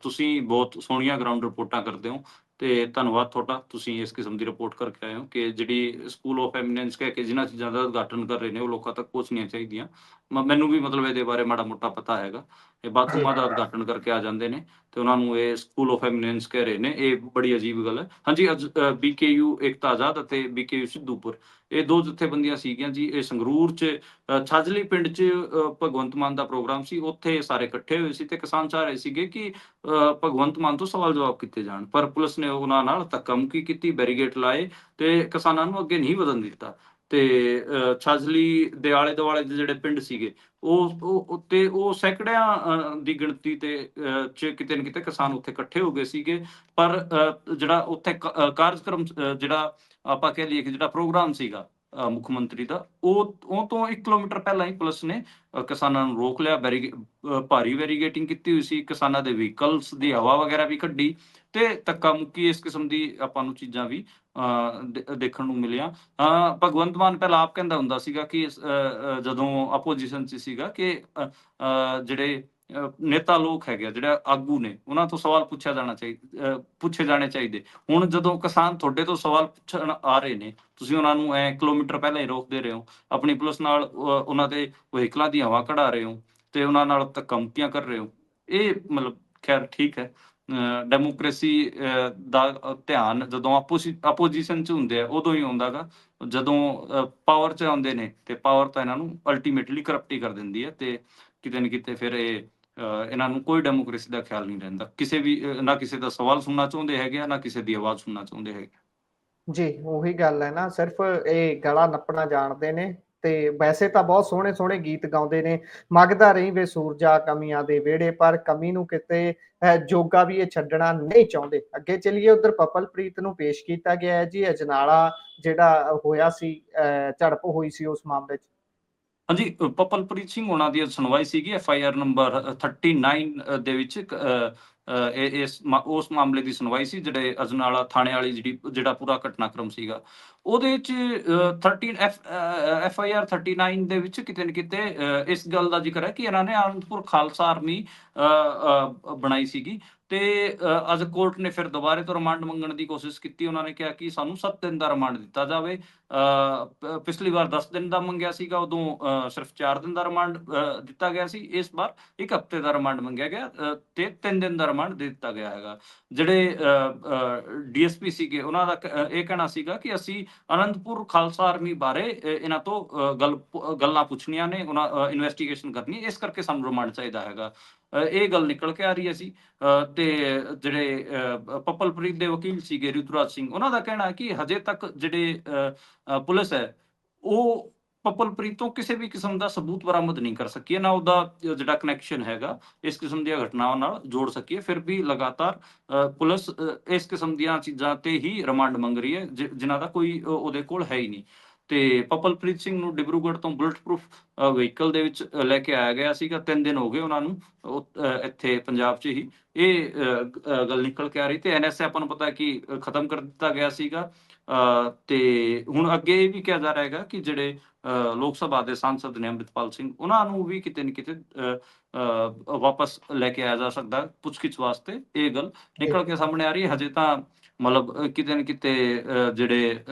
ਤੁਸੀਂ ਬਹੁਤ ਸੋਹਣੀਆਂ ਗਰਾਊਂਡ ਰਿਪੋਰਟਾਂ ਕਰਦੇ ਹੋ ਤੇ ਧੰਨਵਾਦ ਤੁਹਾਡਾ, ਤੁਸੀਂ ਇਸ ਕਿਸਮ ਦੀ ਰਿਪੋਰਟ ਕਰਕੇ ਆਏ ਹੋ ਕਿ ਜਿਹੜੀ ਸਕੂਲ ਆਫ ਐਮੀਨੈਂਸ ਕਹਿ ਕੇ ਜਿਨ੍ਹਾਂ ਚੀਜ਼ਾਂ ਦਾ ਉਦਘਾਟਨ ਕਰ ਰਹੇ ਨੇ ਉਹ ਲੋਕਾਂ ਤੱਕ ਪਹੁੰਚਣੀਆਂ ਚਾਹੀਦੀਆਂ। ਮੈਨੂੰ ਵੀ ਮਤਲਬ ਇਹਦੇ ਬਾਰੇ ਮਾੜਾ ਮੋਟਾ ਪਤਾ ਹੈਗਾ। ਇਹ ਬਾਥਰੂਮਾਂ ਦਾ ਉਦਘਾਟਨ ਕਰਕੇ ਆ ਜਾਂਦੇ ਨੇ ਤੇ ਉਹਨਾਂ ਨੂੰ ਇਹ ਸਕੂਲ ਆਫ ਐਮੀਨੈਂਸ ਕਹਿ ਰਹੇ ਨੇ, ਇਹ ਬੜੀ ਅਜੀਬ ਗੱਲ ਹੈ। ਹਾਂਜੀ, BKU ਏਕਤਾ ਆਜ਼ਾਦ ਅਤੇ BKU ਸਿੱਧੂਪੁਰ, ਇਹ ਦੋ ਜਥੇਬੰਦੀਆਂ ਸੀਗੀਆਂ ਜੀ। ਇਹ ਸੰਗਰੂਰ 'ਚ ਛਾਜਲੀ ਪਿੰਡ 'ਚ ਭਗਵੰਤ ਮਾਨ ਦਾ ਪ੍ਰੋਗਰਾਮ ਸੀ, ਉੱਥੇ ਸਾਰੇ ਇਕੱਠੇ ਹੋਏ ਸੀ ਤੇ ਕਿਸਾਨ ਚਾਹ ਰਹੇ ਸੀਗੇ ਕਿ ਭਗਵੰਤ ਮਾਨ ਤੋਂ ਸਵਾਲ ਜਵਾਬ ਕੀਤੇ ਜਾਣ, ਪਰ ਪੁਲਿਸ ਨੇ ਉਹਨਾਂ ਨਾਲ ਧੱਕਾਮੁੱਕੀ ਕੀਤੀ, ਬੈਰੀਗੇਡ ਲਾਏ ਤੇ ਕਿਸਾਨਾਂ ਨੂੰ ਅੱਗੇ ਨਹੀਂ ਵਧਣ ਦਿੱਤਾ। ਤੇ ਛਾਜਲੀ ਦੇ ਆਲੇ ਦੁਆਲੇ ਦੇ ਜਿਹੜੇ ਪਿੰਡ ਸੀਗੇ ਉਹ ਸੈਂਕੜਿਆਂ ਦੀ ਗਿਣਤੀ ਤੇ ਚ ਕਿਤੇ ਨਾ ਕਿਤੇ ਕਿਸਾਨ ਉੱਥੇ ਇਕੱਠੇ ਹੋ ਗਏ ਸੀਗੇ। ਪਰ ਜਿਹੜਾ ਉੱਥੇ ਕਾਰਜਕ੍ਰਮ ਜਿਹੜਾ ਆਪਾਂ ਕਹਿ ਲਈਏ ਕਿ ਜਿਹੜਾ ਪ੍ਰੋਗਰਾਮ ਸੀਗਾ ਮੁੱਖ ਮੰਤਰੀ ਦਾ, ਉਹ ਤੋਂ 1 ਕਿਲੋਮੀਟਰ ਪਹਿਲਾਂ ਹੀ ਪੁਲਿਸ ਨੇ ਕਿਸਾਨਾਂ ਨੂੰ ਰੋਕ ਲਿਆ। ਭਾਰੀ ਬੈਰੀਗੇਟਿੰਗ ਕੀਤੀ ਹੋਈ ਸੀ, ਕਿਸਾਨਾਂ ਦੇ ਵਹੀਕਲਸ ਦੀ ਹਵਾ ਵਗੈਰਾ ਵੀ ਕੱਢੀ ਤੇ ਧੱਕਾ ਮੁੱਕੀ, ਇਸ ਕਿਸਮ ਦੀ ਆਪਾਂ ਨੂੰ ਚੀਜ਼ਾਂ ਵੀ ਦੇਖਣ ਨੂੰ ਮਿਲੀਆਂ। ਭਗਵੰਤ ਮਾਨ ਪਹਿਲਾਂ ਆਪ ਕਹਿੰਦਾ ਹੁੰਦਾ ਸੀਗਾ ਕਿ ਜਦੋਂ ਆਪੋਜੀਸ਼ਨ 'ਚ ਸੀਗਾ ਕਿ ਜਿਹੜੇ ਨੇਤਾ ਲੋਕ ਹੈਗੇ ਆ, ਜਿਹੜੇ ਆਗੂ ਨੇ, ਉਹਨਾਂ ਤੋਂ ਸਵਾਲ ਪੁੱਛੇ ਜਾਣੇ ਚਾਹੀਦੇ। ਹੁਣ ਜਦੋਂ ਕਿਸਾਨ ਤੁਹਾਡੇ ਤੋਂ ਸਵਾਲ ਪੁੱਛਣ ਆ ਰਹੇ ਨੇ, ਤੁਸੀਂ ਉਹਨਾਂ ਨੂੰ ਕਿਲੋਮੀਟਰ ਪਹਿਲਾਂ ਹੀ ਰੋਕਦੇ ਰਹੇ ਹੋ, ਆਪਣੀ ਪੁਲਿਸ ਨਾਲ ਉਹਨਾਂ ਦੇ ਵਹੀਕਲਾਂ ਦੀ ਹਵਾ ਕਢਾ ਰਹੇ ਹੋ ਤੇ ਉਹਨਾਂ ਨਾਲ ਧਮਕੀਆਂ ਕਰ ਰਹੇ ਹੋ। ਇਹ ਮਤਲਬ ਖੈਰ ਠੀਕ ਹੈ, ਡੈਮੋਕ੍ਰੇਸੀ ਦਾ ਧਿਆਨ ਜਦੋਂ ਆਪੋਜੀਸ਼ਨ 'ਚ ਹੁੰਦੇ ਆ ਉਦੋਂ ਹੀ ਆਉਂਦਾ ਗਾ। ਜਦੋਂ ਪਾਵਰ 'ਚ ਆਉਂਦੇ ਨੇ ਤੇ ਪਾਵਰ ਤਾਂ ਇਹਨਾਂ ਨੂੰ ਅਲਟੀਮੇਟਲੀ ਕਰਪਟ ਹੀ ਕਰ ਦਿੰਦੀ ਹੈ ਤੇ ਕਿਤੇ ਨਾ ਕਿਤੇ ਫਿਰ ਇਹਨਾਂ ਨੂੰ ਕੋਈ ਡੈਮੋਕ੍ਰੇਸੀ ਦਾ ਖਿਆਲ ਨਹੀਂ ਰਹਿੰਦਾ। ਨਾ ਕਿਸੇ ਦਾ ਸਵਾਲ ਸੁਣਨਾ ਚਾਹੁੰਦੇ ਹੈਗੇ ਆ, ਨਾ ਕਿਸੇ ਦੀ ਆਵਾਜ਼ ਸੁਣਨਾ ਚਾਹੁੰਦੇ ਹੈਗੇ। ਜੀ, ਉਹੀ ਗੱਲ ਹੈ ਨਾ, ਸਿਰਫ ਇਹ ਗਲਾ ਨੱਪਣਾ ਜਾਣਦੇ ਨੇ। ਤੇ ਵੈਸੇ ਤਾਂ ਬਹੁਤ ਸੋਹਣੇ ਸੋਹਣੇ ਗੀਤ ਗਾਉਂਦੇ ਨੇ, ਮੰਗਦਾ ਰਹੀ ਵੇ ਸੂਰਜਾ ਕਮੀਆਂ ਦੇ ਵਿਹੜੇ, ਪਰ ਕਮੀ ਨੂੰ ਕਿਤੇ ਜੋਗਾ ਵੀ ਇਹ ਛੱਡਣਾ ਨਹੀਂ ਚਾਹੁੰਦੇ। ਅੱਗੇ ਚੱਲੀਏ, ਉਧਰ ਪਪਲਪ੍ਰੀਤ ਨੂੰ ਪੇਸ਼ ਕੀਤਾ ਗਿਆ ਹੈ ਜੀ ਅਜਨਾਲਾ, ਜਿਹੜਾ ਹੋਇਆ ਸੀ, ਝੜਪ ਹੋਈ ਸੀ ਉਸ ਮਾਮਲੇ 'ਚ। ਹਾਂਜੀ, ਪਪਲਪ੍ਰੀਤ ਸਿੰਘ ਹੋਣਾ ਦੀ ਸੁਣਵਾਈ ਸੀਗੀ FIR ਨੰਬਰ 39 ਦੇ ਵਿੱਚ। ਉਸ ਮਾਮਲੇ ਦੀ ਸੁਣਵਾਈ ਸੀ, ਜਿਹੜੇ ਅਜਨਾਲਾ ਥਾਣੇ ਵਾਲੀ ਜਿਹੜਾ ਪੂਰਾ ਘਟਨਾਕ੍ਰਮ ਸੀਗਾ ਉਹਦੇ 'ਚ 13 FIR 39 ਦੇ ਵਿੱਚ ਕਿਤੇ ਨਾ ਕਿਤੇ ਇਸ ਗੱਲ ਦਾ ਜ਼ਿਕਰ ਹੈ ਕਿ ਇਹਨਾਂ ਨੇ ਆਨੰਦਪੁਰ ਖਾਲਸਾ ਆਰਮੀ ਬਣਾਈ ਸੀਗੀ ਤੇ ਅੱਜ ਕੋਰਟ ਨੇ ਫਿਰ ਦੁਬਾਰੇ ਤੋਂ ਰਿਮਾਂਡ ਮੰਗਣ ਦੀ ਕੋਸ਼ਿਸ਼ ਕੀਤੀ। ਉਹਨਾਂ ਨੇ ਕਿਹਾ ਕਿ ਸਾਨੂੰ 7 ਦਿਨ ਦਾ ਰਿਮਾਂਡ ਦਿੱਤਾ ਜਾਵੇ। ਪਿਛਲੀ ਵਾਰ 10 ਦਿਨ ਦਾ ਮੰਗਿਆ ਸੀਗਾ, ਉਦੋਂ ਸਿਰਫ 4 ਦਿਨ ਦਾ ਰਿਮਾਂਡ ਦਿੱਤਾ ਗਿਆ ਸੀ। ਇਸ ਵਾਰ 1 ਹਫ਼ਤੇ ਦਾ ਰਿਮਾਂਡ ਮੰਗਿਆ ਗਿਆ ਤੇ 3 ਦਿਨ ਦਾ ਰਿਮਾਂਡ ਦੇ ਦਿੱਤਾ ਗਿਆ ਹੈਗਾ। ਜਿਹੜੇ DSP ਸੀਗੇ ਉਹਨਾਂ ਦਾ ਇਹ ਕਹਿਣਾ ਸੀਗਾ ਕਿ ਅਸੀਂ ਆਨੰਦਪੁਰ ਖਾਲਸਾ ਆਰਮੀ ਬਾਰੇ ਇਹਨਾਂ ਤੋਂ ਗੱਲਾਂ ਪੁੱਛਣੀਆਂ ਨੇ, ਇਨਵੈਸਟੀਗੇਸ਼ਨ ਕਰਨੀ, ਇਸ ਕਰਕੇ ਸਾਨੂੰ ਰਿਮਾਂਡ ਚਾਹੀਦਾ ਹੈਗਾ। ਇਹ ਗੱਲ ਨਿਕਲ ਕੇ ਆ ਰਹੀ ਹੈ ਸੀ। ਤੇ ਜਿਹੜੇ ਪਪਲਪ੍ਰੀਤ ਦੇ ਵਕੀਲ ਸੀਗੇ ਰਿਤੂਰਾਜ ਸਿੰਘ, ਉਹਨਾਂ ਦਾ ਕਹਿਣਾ ਹੈ ਕਿ ਹਜੇ ਤੱਕ ਜਿਹੜੇ ਪੁਲਿਸ ਹੈ ਉਹ ਪਪਲਪ੍ਰੀਤ ਤੋਂ ਕਿਸੇ ਵੀ ਕਿਸਮ ਦਾ ਸਬੂਤ ਬਰਾਮਦ ਨਹੀਂ ਕਰ ਸਕੀ, ਨਾ ਉਹਦਾ ਜਿਹੜਾ ਕਨੈਕਸ਼ਨ ਹੈਗਾ ਇਸ ਕਿਸਮ ਦੀਆਂ ਘਟਨਾਵਾਂ ਨਾਲ ਜੋੜ ਸਕੀਏ। ਫਿਰ ਵੀ ਲਗਾਤਾਰ ਪੁਲਿਸ ਇਸ ਕਿਸਮ ਦੀਆਂ ਚੀਜ਼ਾਂ ਤੇ ਹੀ ਰਿਮਾਂਡ ਮੰਗ ਰਹੀ ਹੈ ਜਿਨ੍ਹਾਂ ਦਾ ਕੋਈ ਉਹਦੇ ਕੋਲ ਹੈ ਹੀ ਨਹੀਂ। ਤੇ ਪਪਲਪ੍ਰੀਤ ਸਿੰਘ ਨੂੰ ਡਿਬਰੂਗੜ੍ਹ ਤੋਂ ਬੁਲਟ ਪ੍ਰੂਫ ਵਹੀਕਲ ਦੇ ਵਿੱਚ ਲੈ ਕੇ ਆਇਆ ਗਿਆ ਸੀਗਾ। 3 ਦਿਨ ਹੋ ਗਏ ਉਹਨਾਂ ਨੂੰ ਇੱਥੇ ਪੰਜਾਬ 'ਚ ਹੀ ਇਹ ਗੱਲ ਨਿਕਲ ਕੇ ਆ ਰਹੀ। ਤੇ NSA ਆਪਾਂ ਨੂੰ ਪਤਾ ਕਿ ਖਤਮ ਕਰ ਦਿੱਤਾ ਗਿਆ ਸੀਗਾ। ਤੇ ਹੁਣ ਅੱਗੇ ਇਹ ਵੀ ਕਿਹਾ ਜਾ ਰਿਹਾ ਹੈਗਾ ਕਿ ਜਿਹੜੇ ਲੋਕ ਸਭਾ ਦੇ ਸਾਂਸਦ ਨੇ ਅੰਮ੍ਰਿਤਪਾਲ ਸਿੰਘ, ਉਹਨਾਂ ਨੂੰ ਵੀ ਕਿਤੇ ਨਾ ਕਿਤੇ ਵਾਪਸ ਲੈ ਕੇ ਆਇਆ ਜਾ ਸਕਦਾ ਪੁੱਛਗਿੱਛ ਵਾਸਤੇ। ਇਹ ਗੱਲ ਨਿਕਲ ਕੇ ਸਾਹਮਣੇ ਆ ਰਹੀ ਹੈ। ਹਜੇ ਤਾਂ ਮਤਲਬ ਕਿਤੇ ਨਾ ਕਿਤੇ ਜਿਹੜੇ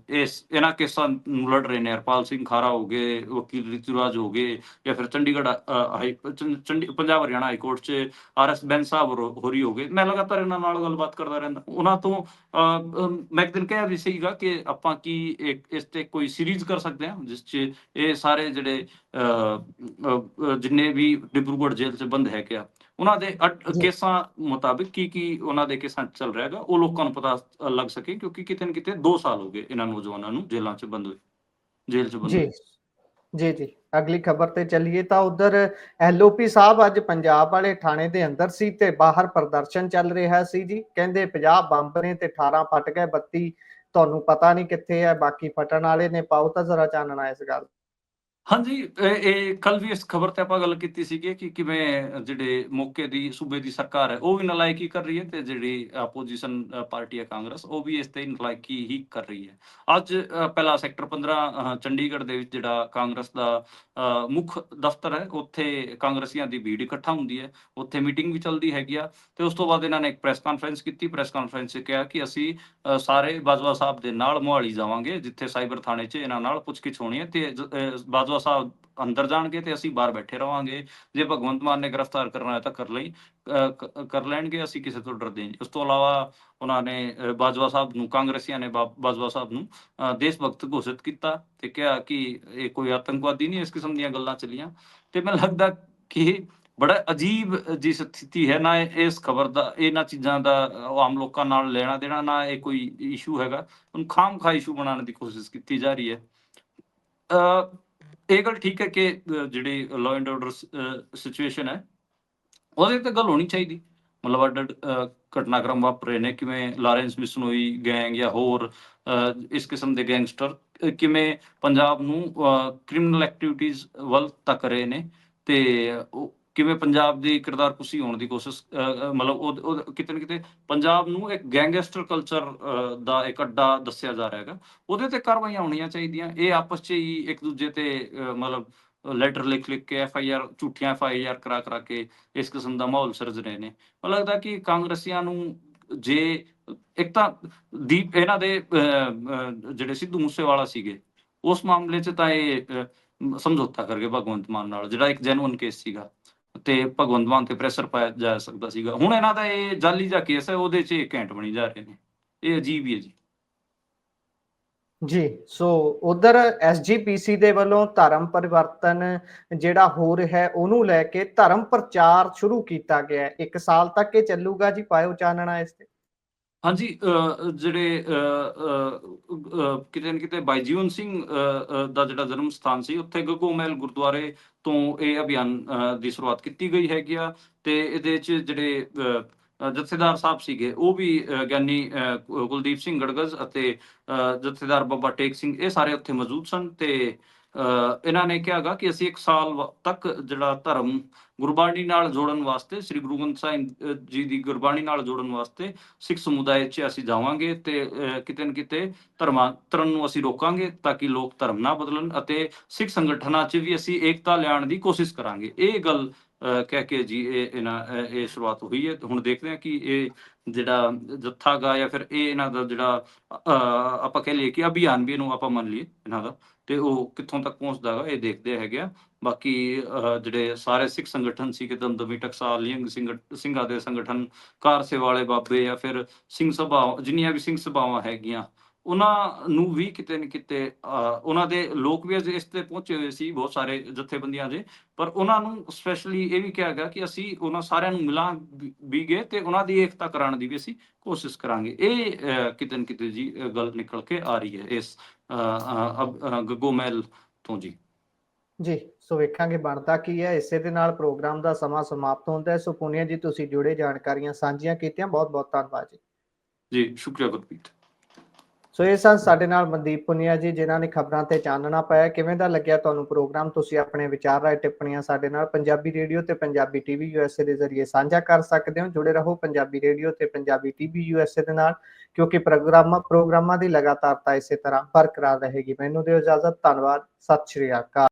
ਇਹਨਾਂ ਕੇਸਾਂ ਨੂੰ ਲੜ ਰਹੇ ਨੇ, ਹਰਪਾਲ ਸਿੰਘ ਖਾਰਾ ਹੋ ਗਏ, ਵਕੀਲ ਰਿਤੂਰਾਜ ਹੋ ਗਏ, ਜਾਂ ਫਿਰ ਚੰਡੀਗੜ੍ਹ ਪੰਜਾਬ ਹਰਿਆਣਾ ਹਾਈ ਕੋਰਟ 'ਚ RS ਬੈਂਸ ਸਾਹਿਬ ਹੋਰੀ ਹੋ ਗਏ। ਮੈਂ ਲਗਾਤਾਰ ਇਹਨਾਂ ਨਾਲ ਗੱਲਬਾਤ ਕਰਦਾ ਰਹਿੰਦਾ। ਉਹਨਾਂ ਤੋਂ ਮੈਂ ਇੱਕ ਦਿਨ ਕਿਹਾ ਵੀ ਸੀਗਾ ਕਿ ਆਪਾਂ ਕੀ ਇਸ ਤੇ ਕੋਈ ਸੀਰੀਜ਼ ਕਰ ਸਕਦੇ ਹਾਂ ਜਿਸ 'ਚ ਇਹ ਸਾਰੇ ਜਿਹੜੇ ਜਿੰਨੇ ਵੀ ਡਿਬਰੂਗੜ੍ਹ ਜੇਲ੍ਹ 'ਚ ਬੰਦ ਹੈਗੇ ਆ, ਉਹਨਾਂ ਦੇ ਕੇਸਾਂ ਮੁਤਾਬਿਕ ਕੀ ਉਹਨਾਂ ਦੇ ਕੇਸਾਂ ਚੱਲ ਰਿਹਾ ਹੈਗਾ, ਉਹ ਲੋਕਾਂ ਨੂੰ ਪਤਾ ਲੱਗ ਸਕੇ। ਕਿਉਂਕਿ ਕਿਤੇ ਨਾ ਕਿਤੇ 2 ਸਾਲ ਹੋ ਗਏ ਇਹਨਾਂ ਨੌਜਵਾਨਾਂ ਨੂੰ ਜੇਲ੍ਹਾਂ 'ਚ ਬੰਦ ਹੋਏ, ਜੇਲ੍ਹ 'ਚ ਬੰਦ ਹੋਏ। ਜੀ ਅਗਲੀ ਖਬਰ ਤੇ ਚੱਲੀਏ ਤਾਂ ਉਧਰ LOP ਸਾਹਿਬ ਅੱਜ ਪੰਜਾਬ ਵਾਲੇ ਥਾਣੇ ਦੇ ਅੰਦਰ ਸੀ ਤੇ ਬਾਹਰ ਪ੍ਰਦਰਸ਼ਨ ਚੱਲ ਰਿਹਾ ਸੀ ਜੀ। ਕਹਿੰਦੇ 50 ਬੰਬ ਨੇ ਤੇ 18 ਫਟ ਗਏ, 32 ਤੁਹਾਨੂੰ ਪਤਾ ਨਹੀਂ ਕਿੱਥੇ ਹੈ, ਬਾਕੀ ਫਟਣ ਵਾਲੇ ਨੇ। ਪਾਓ ਤਾਂ ਜ਼ਰਾ ਚਾਨਣਾ ਇਸ ਗੱਲ। ਹਾਂਜੀ, ਇਹ ਕੱਲ ਵੀ ਇਸ ਖਬਰ ਤੇ ਆਪਾਂ ਗੱਲ ਕੀਤੀ ਸੀਗੀ ਕਿ ਕਿਵੇਂ ਜਿਹੜੇ ਮੌਕੇ ਦੀ ਸੂਬੇ ਦੀ ਸਰਕਾਰ ਹੈ ਉਹ ਵੀ ਨਲਾਇਕੀ ਕਰ ਰਹੀ ਹੈ, ਤੇ ਜਿਹੜੀ ਆਪੋਜੀਸ਼ਨ ਪਾਰਟੀ ਹੈ ਕਾਂਗਰਸ, ਉਹ ਵੀ ਇਸ ਤੇ ਨਲਾਇਕੀ ਹੀ ਕਰ ਰਹੀ ਹੈ। ਅੱਜ ਪਹਿਲਾ ਸੈਕਟਰ 15 ਚੰਡੀਗੜ੍ਹ ਦੇ ਵਿੱਚ ਜਿਹੜਾ ਕਾਂਗਰਸ ਦਾ ਮੁੱਖ ਦਫ਼ਤਰ ਹੈ, ਉੱਥੇ ਕਾਂਗਰਸੀਆਂ ਦੀ ਭੀੜ ਇਕੱਠਾ ਹੁੰਦੀ ਹੈ, ਉੱਥੇ ਮੀਟਿੰਗ ਵੀ ਚੱਲਦੀ ਹੈਗੀ ਆ। ਤੇ ਉਸ ਤੋਂ ਬਾਅਦ ਇਹਨਾਂ ਨੇ ਇੱਕ ਪ੍ਰੈਸ ਕਾਨਫਰੰਸ ਕੀਤੀ। ਪ੍ਰੈਸ ਕਾਨਫਰੰਸ 'ਚ ਕਿਹਾ ਕਿ ਅਸੀਂ ਸਾਰੇ ਬਾਜਵਾ ਸਾਹਿਬ ਦੇ ਨਾਲ ਮੋਹਾਲੀ ਜਾਵਾਂਗੇ, ਜਿੱਥੇ ਸਾਈਬਰ ਥਾਣੇ 'ਚ ਇਹਨਾਂ ਨਾਲ ਪੁੱਛਗਿੱਛ ਹੋਣੀ ਹੈ, ਤੇ ਬਾਜਵਾ ਸਾਹਿਬ ਅੰਦਰ ਜਾਣਗੇ ਤੇ ਅਸੀਂ ਬਾਹਰ ਬੈਠੇ ਰਵਾਂਗੇ। ਜੇ ਭਗਵੰਤ ਮਾਨ ਨੇ ਗ੍ਰਿਫਤਾਰ ਕਰਨਾ ਹੈ ਤਾਂ ਕਰ ਲੈਣਗੇ, ਅਸੀਂ ਕਿਸੇ ਤੋਂ ਡਰਦੇ ਨਹੀਂ। ਉਸ ਤੋਂ ਇਲਾਵਾ ਉਹਨਾਂ ਨੇ ਬਾਜਵਾ ਸਾਹਿਬ ਨੂੰ, ਕਾਂਗਰਸੀਆਂ ਨੇ ਬਾਜਵਾ ਸਾਹਿਬ ਨੂੰ ਦੇਸ਼ ਭਗਤ ਘੋਸ਼ਿਤ ਕੀਤਾ ਤੇ ਕਿਹਾ ਕਿ ਇਹ ਕੋਈ ਆਤੰਕਵਾਦੀ ਨਹੀਂ। ਇਸ ਕਿਸਮ ਦੀਆਂ ਗੱਲਾਂ ਚੱਲੀਆਂ। ਤੇ ਮੈਨੂੰ ਲੱਗਦਾ ਕਿ ਬੜਾ ਅਜੀਬ ਜੀ ਸਥਿਤੀ ਹੈ ਨਾ ਇਸ ਖਬਰ ਦਾ, ਇਹਨਾਂ ਚੀਜ਼ਾਂ ਦਾ ਆਮ ਲੋਕਾਂ ਨਾਲ ਲੈਣਾ ਦੇਣਾ ਨਾ, ਇਹ ਕੋਈ ਇਸ਼ੂ ਹੈਗਾ। ਉਹਨੂੰ ਖਾਮਖਾ ਇਸ਼ੂ ਬਣਾਉਣ ਦੀ ਕੋਸ਼ਿਸ਼ ਕੀਤੀ ਜਾ ਰਹੀ ਹੈ। ਇਹ ਗੱਲ ਠੀਕ ਹੈ ਕਿ ਜਿਹੜੀ ਲਾਅ ਐਂਡ ਆਰਡਰ ਸਿਚੁਏਸ਼ਨ ਹੈ ਉਹਦੇ ਤੇ ਗੱਲ ਹੋਣੀ ਚਾਹੀਦੀ। ਮਤਲਬ ਅੱਡ ਘਟਨਾਕ੍ਰਮ ਵਾਪਰੇ ਨੇ, ਕਿਵੇਂ ਲਾਰੈਂਸ ਬਿਸ਼ਨੋਈ ਗੈਂਗ ਜਾਂ ਹੋਰ ਇਸ ਕਿਸਮ ਦੇ ਗੈਂਗਸਟਰ ਕਿਵੇਂ ਪੰਜਾਬ ਨੂੰ ਕ੍ਰਿਮੀਨਲ ਐਕਟੀਵਿਟੀਜ਼ ਵੱਲ ਧੱਕ ਰਹੇ ਨੇ, ਤੇ ਉਹ ਕਿਵੇਂ ਪੰਜਾਬ ਦੀ ਕਿਰਦਾਰਕੁਸ਼ੀ ਹੋਣ ਦੀ ਕੋਸ਼ਿਸ਼, ਮਤਲਬ ਉਹ ਕਿਤੇ ਨਾ ਕਿਤੇ ਪੰਜਾਬ ਨੂੰ ਇੱਕ ਗੈਂਗਸਟਰ ਕਲਚਰ ਦਾ ਇੱਕ ਅੱਡਾ ਦੱਸਿਆ ਜਾ ਰਿਹਾ ਹੈਗਾ। ਉਹਦੇ ਤੇ ਕਾਰਵਾਈਆਂ ਹੋਣੀਆਂ ਚਾਹੀਦੀਆਂ। ਇਹ ਆਪਸ 'ਚ ਹੀ ਇੱਕ ਦੂਜੇ ਤੇ ਮਤਲਬ ਲੈਟਰ ਲਿਖ ਕੇ FIR, ਝੂਠੀਆਂ FIR ਕਰਾ ਕੇ ਇਸ ਕਿਸਮ ਦਾ ਮਾਹੌਲ ਸਿਰਜ ਰਹੇ ਨੇ। ਮੈਨੂੰ ਲੱਗਦਾ ਕਿ ਕਾਂਗਰਸੀਆਂ ਨੂੰ ਜੇ ਇੱਕ ਤਾਂ ਇਹਨਾਂ ਦੇ ਜਿਹੜੇ ਸਿੱਧੂ ਮੂਸੇਵਾਲਾ ਸੀਗੇ, ਉਸ ਮਾਮਲੇ 'ਚ ਤਾਂ ਇਹ ਸਮਝੌਤਾ ਕਰ ਗਏ ਭਗਵੰਤ ਮਾਨ ਨਾਲ, ਜਿਹੜਾ ਇੱਕ ਜੈਨੂਅਨ ਕੇਸ ਸੀਗਾ ਤੇ ਭਗਵੰਤ ਮਾਨ ਤੇ ਪ੍ਰੈਸ਼ਰ ਪਾਇਆ ਜਾ ਸਕਦਾ ਸੀਗਾ। ਹੁਣ ਇਹਨਾਂ ਦਾ ਇਹ ਜਾਲੀ ਜਿਹਾ ਕੇਸ ਹੈ, ਉਹਦੇ 'ਚ ਇਹ ਘੈਂਟ ਬਣੀ ਜਾ ਰਹੇ ਨੇ। ਇਹ ਅਜੀਬ ਹੀ ਹੈ ਜੀ। ਸੋ ਉਧਰ SGPC ਦੇ ਵੱਲੋਂ ਧਰਮ ਪਰਿਵਰਤਨ ਜਿਹੜਾ ਹੋ ਰਿਹਾ ਹੈ ਉਹਨੂੰ ਲੈ ਕੇ ਧਰਮ ਪ੍ਰਚਾਰ ਸ਼ੁਰੂ ਕੀਤਾ ਗਿਆ ਹੈ। 1 ਸਾਲ ਤੱਕ ਇਹ ਚੱਲੂਗਾ ਜੀ। ਪਾਇਓ ਚਾਨਣਾ ਇਸ ਤੇ। ਹਾਂਜੀ, ਜਿਹੜੇ ਕਿਤੇ ਨਾ ਕਿਤੇ ਭਾਈ ਜੀਵਨ ਸਿੰਘ ਦਾ ਜਿਹੜਾ ਜਨਮ ਸਥਾਨ ਸੀ, ਉੱਥੇ ਗੱਗੋ ਮਹਿਲ ਗੁਰਦੁਆਰੇ ਤੋਂ ਇਹ ਅਭਿਆਨ ਦੀ ਸ਼ੁਰੂਆਤ ਕੀਤੀ ਗਈ ਹੈਗੀ ਆ। ਤੇ ਇਹਦੇ 'ਚ ਜਿਹੜੇ ਜਥੇਦਾਰ ਸਾਹਿਬ ਸੀਗੇ, ਉਹ ਵੀ ਗਿਆਨੀ ਕੁਲਦੀਪ ਸਿੰਘ ਗੜਗਜ਼ ਅਤੇ ਜਥੇਦਾਰ ਬਾਬਾ ਟੇਕ ਸਿੰਘ, ਇਹ ਸਾਰੇ ਉੱਥੇ ਮੌਜੂਦ ਸਨ। ਤੇ ਇਹਨਾਂ ਨੇ ਕਿਹਾਗਾ ਕਿ ਅਸੀਂ 1 ਸਾਲ ਤੱਕ ਜਿਹੜਾ ਧਰਮ ਗੁਰਬਾਣੀ ਨਾਲ ਜੋੜਨ ਵਾਸਤੇ, ਸ੍ਰੀ ਗੁਰੂ ਗ੍ਰੰਥ ਸਾਹਿਬ ਜੀ ਦੀ ਗੁਰਬਾਣੀ ਨਾਲ ਜੋੜਨ ਵਾਸਤੇ ਸਿੱਖ ਸਮੁਦਾਇ 'ਚ ਅਸੀਂ ਜਾਵਾਂਗੇ, ਤੇ ਕਿਤੇ ਨਾ ਕਿਤੇ ਧਰਮਾਂਤਰਨ ਨੂੰ ਅਸੀਂ ਰੋਕਾਂਗੇ ਤਾਂ ਕਿ ਲੋਕ ਧਰਮ ਨਾ ਬਦਲਣ, ਅਤੇ ਸਿੱਖ ਸੰਗਠਨਾਂ 'ਚ ਵੀ ਅਸੀਂ ਏਕਤਾ ਲਿਆਉਣ ਦੀ ਕੋਸ਼ਿਸ਼ ਕਰਾਂਗੇ। ਇਹ ਗੱਲ ਕਹਿ ਕੇ ਜੀ ਇਹ ਸ਼ੁਰੂਆਤ ਹੋਈ ਹੈ। ਹੁਣ ਦੇਖਦੇ ਹਾਂ ਕਿ ਇਹ ਜਿਹੜਾ ਜੱਥਾ ਗਾ ਜਾਂ ਫਿਰ ਇਹ ਇਹਨਾਂ ਦਾ ਜਿਹੜਾ ਆਪਾਂ ਕਹਿ ਲਈਏ ਕਿ ਅਭਿਆਨ ਵੀ ਇਹਨੂੰ ਆਪਾਂ ਮੰਨ ਲਈਏ ਇਹਨਾਂ ਦਾ, ਤੇ ਉਹ ਕਿੱਥੋਂ ਤੱਕ ਪਹੁੰਚਦਾ ਗਾ, ਇਹ ਦੇਖਦੇ ਹੈਗੇ ਆ। ਬਾਕੀ ਜਿਹੜੇ ਸਾਰੇ ਸਿੱਖ ਸੰਗਠਨ ਸੀ ਕਿ ਦਮਦਮੀ ਟਕਸਾਲ, ਨਿਹੰਗ ਸਿੰਘਾਂ ਦੇ ਸੰਗਠਨ, ਕਾਰ ਸੇਵਾ ਵਾਲੇ ਬਾਬੇ, ਜਾਂ ਫਿਰ ਸਿੰਘ ਸਭਾ, ਜਿੰਨੀਆਂ ਵੀ ਸਿੰਘ ਸਭਾਵਾਂ ਹੈਗੀਆਂ, ਉਹਨਾਂ ਨੂੰ ਵੀ ਕਿਤੇ ਨਾ ਕਿਤੇ ਉਹਨਾਂ ਦੇ ਲੋਕ ਵੀ ਇਸ ਤੇ ਪਹੁੰਚੇ ਹੋਏ ਸੀ, ਬਹੁਤ ਸਾਰੇ ਜਥੇਬੰਦੀਆਂ ਦੇ। ਪਰ ਉਹਨਾਂ ਨੂੰ ਸਪੈਸ਼ਲੀ ਇਹ ਵੀ ਕਿਹਾ ਗਿਆ ਕਿ ਅਸੀਂ ਉਹਨਾਂ ਸਾਰਿਆਂ ਨੂੰ ਮਿਲਾਂ ਵੀ ਗਏ ਤੇ ਉਹਨਾਂ ਦੀ ਏਕਤਾ ਕਰਾਉਣ ਦੀ ਵੀ ਅਸੀਂ ਕੋਸ਼ਿਸ਼ ਕਰਾਂਗੇ। ਇਹ ਕਿਤੇ ਨਾ ਕਿਤੇ ਜੀ ਗੱਲ ਨਿਕਲ ਕੇ ਆ ਰਹੀ ਹੈ ਇਸ ਗੱਗੋ ਮਹਿਲ ਤੋਂ ਜੀ। ਜੀ, ਸੋ ਵੇਖਾਂਗੇ ਬਣਦਾ ਕੀ ਹੈ। ਇਸੇ ਦੇ ਨਾਲ ਪ੍ਰੋਗਰਾਮ ਦਾ ਸਮਾਂ ਸਮਾਪਤ ਹੁੰਦਾ ਹੈ। ਸੋ ਪੁਨੀਆ ਜੀ, ਤੁਸੀਂ ਜੁੜੇ ਜਾਣਕਾਰੀਆਂ ਸਾਂਝੀਆਂ ਕੀਤੀਆਂ, ਬਹੁਤ ਬਹੁਤ ਧੰਨਵਾਦ ਜੀ। ਜੀ ਸ਼ੁਕਰੀਆ ਗੁਰਪ੍ਰੀਤ। ਸੋ ਇਹ ਸਨ ਸਾਡੇ ਨਾਲ ਮਨਦੀਪ ਪੁਨੀਆ ਜੀ, ਜਿਨ੍ਹਾਂ ਨੇ ਖਬਰਾਂ ਤੇ ਚਾਨਣਾ ਪਾਇਆ। ਕਿਵੇਂ ਦਾ ਲੱਗਿਆ ਤੁਹਾਨੂੰ ਪ੍ਰੋਗਰਾਮ? ਤੁਸੀਂ ਆਪਣੇ ਵਿਚਾਰ ਰਾਏ ਟਿੱਪਣੀਆਂ ਸਾਡੇ ਨਾਲ ਪੰਜਾਬੀ ਰੇਡੀਓ ਤੇ ਪੰਜਾਬੀ ਟੀਵੀ ਯੂਐਸਏ ਦੇ ਜ਼ਰੀਏ ਸਾਂਝਾ ਕਰ ਸਕਦੇ ਹੋ। ਜੁੜੇ ਰਹੋ ਪੰਜਾਬੀ ਰੇਡੀਓ ਤੇ ਪੰਜਾਬੀ ਟੀਵੀ ਯੂਐਸਏ ਦੇ ਨਾਲ, ਕਿਉਂਕਿ ਪ੍ਰੋਗਰਾਮਾਂ ਦੀ ਲਗਾਤਾਰਤਾ ਇਸੇ ਤਰ੍ਹਾਂ ਬਰਕਰਾਰ ਰਹੇਗੀ। ਮੈਨੂੰ ਦਿਓ ਇਜਾਜ਼ਤ। ਧੰਨਵਾਦ। ਸਤਿ ਸ਼੍ਰੀ ਅਕਾਲ।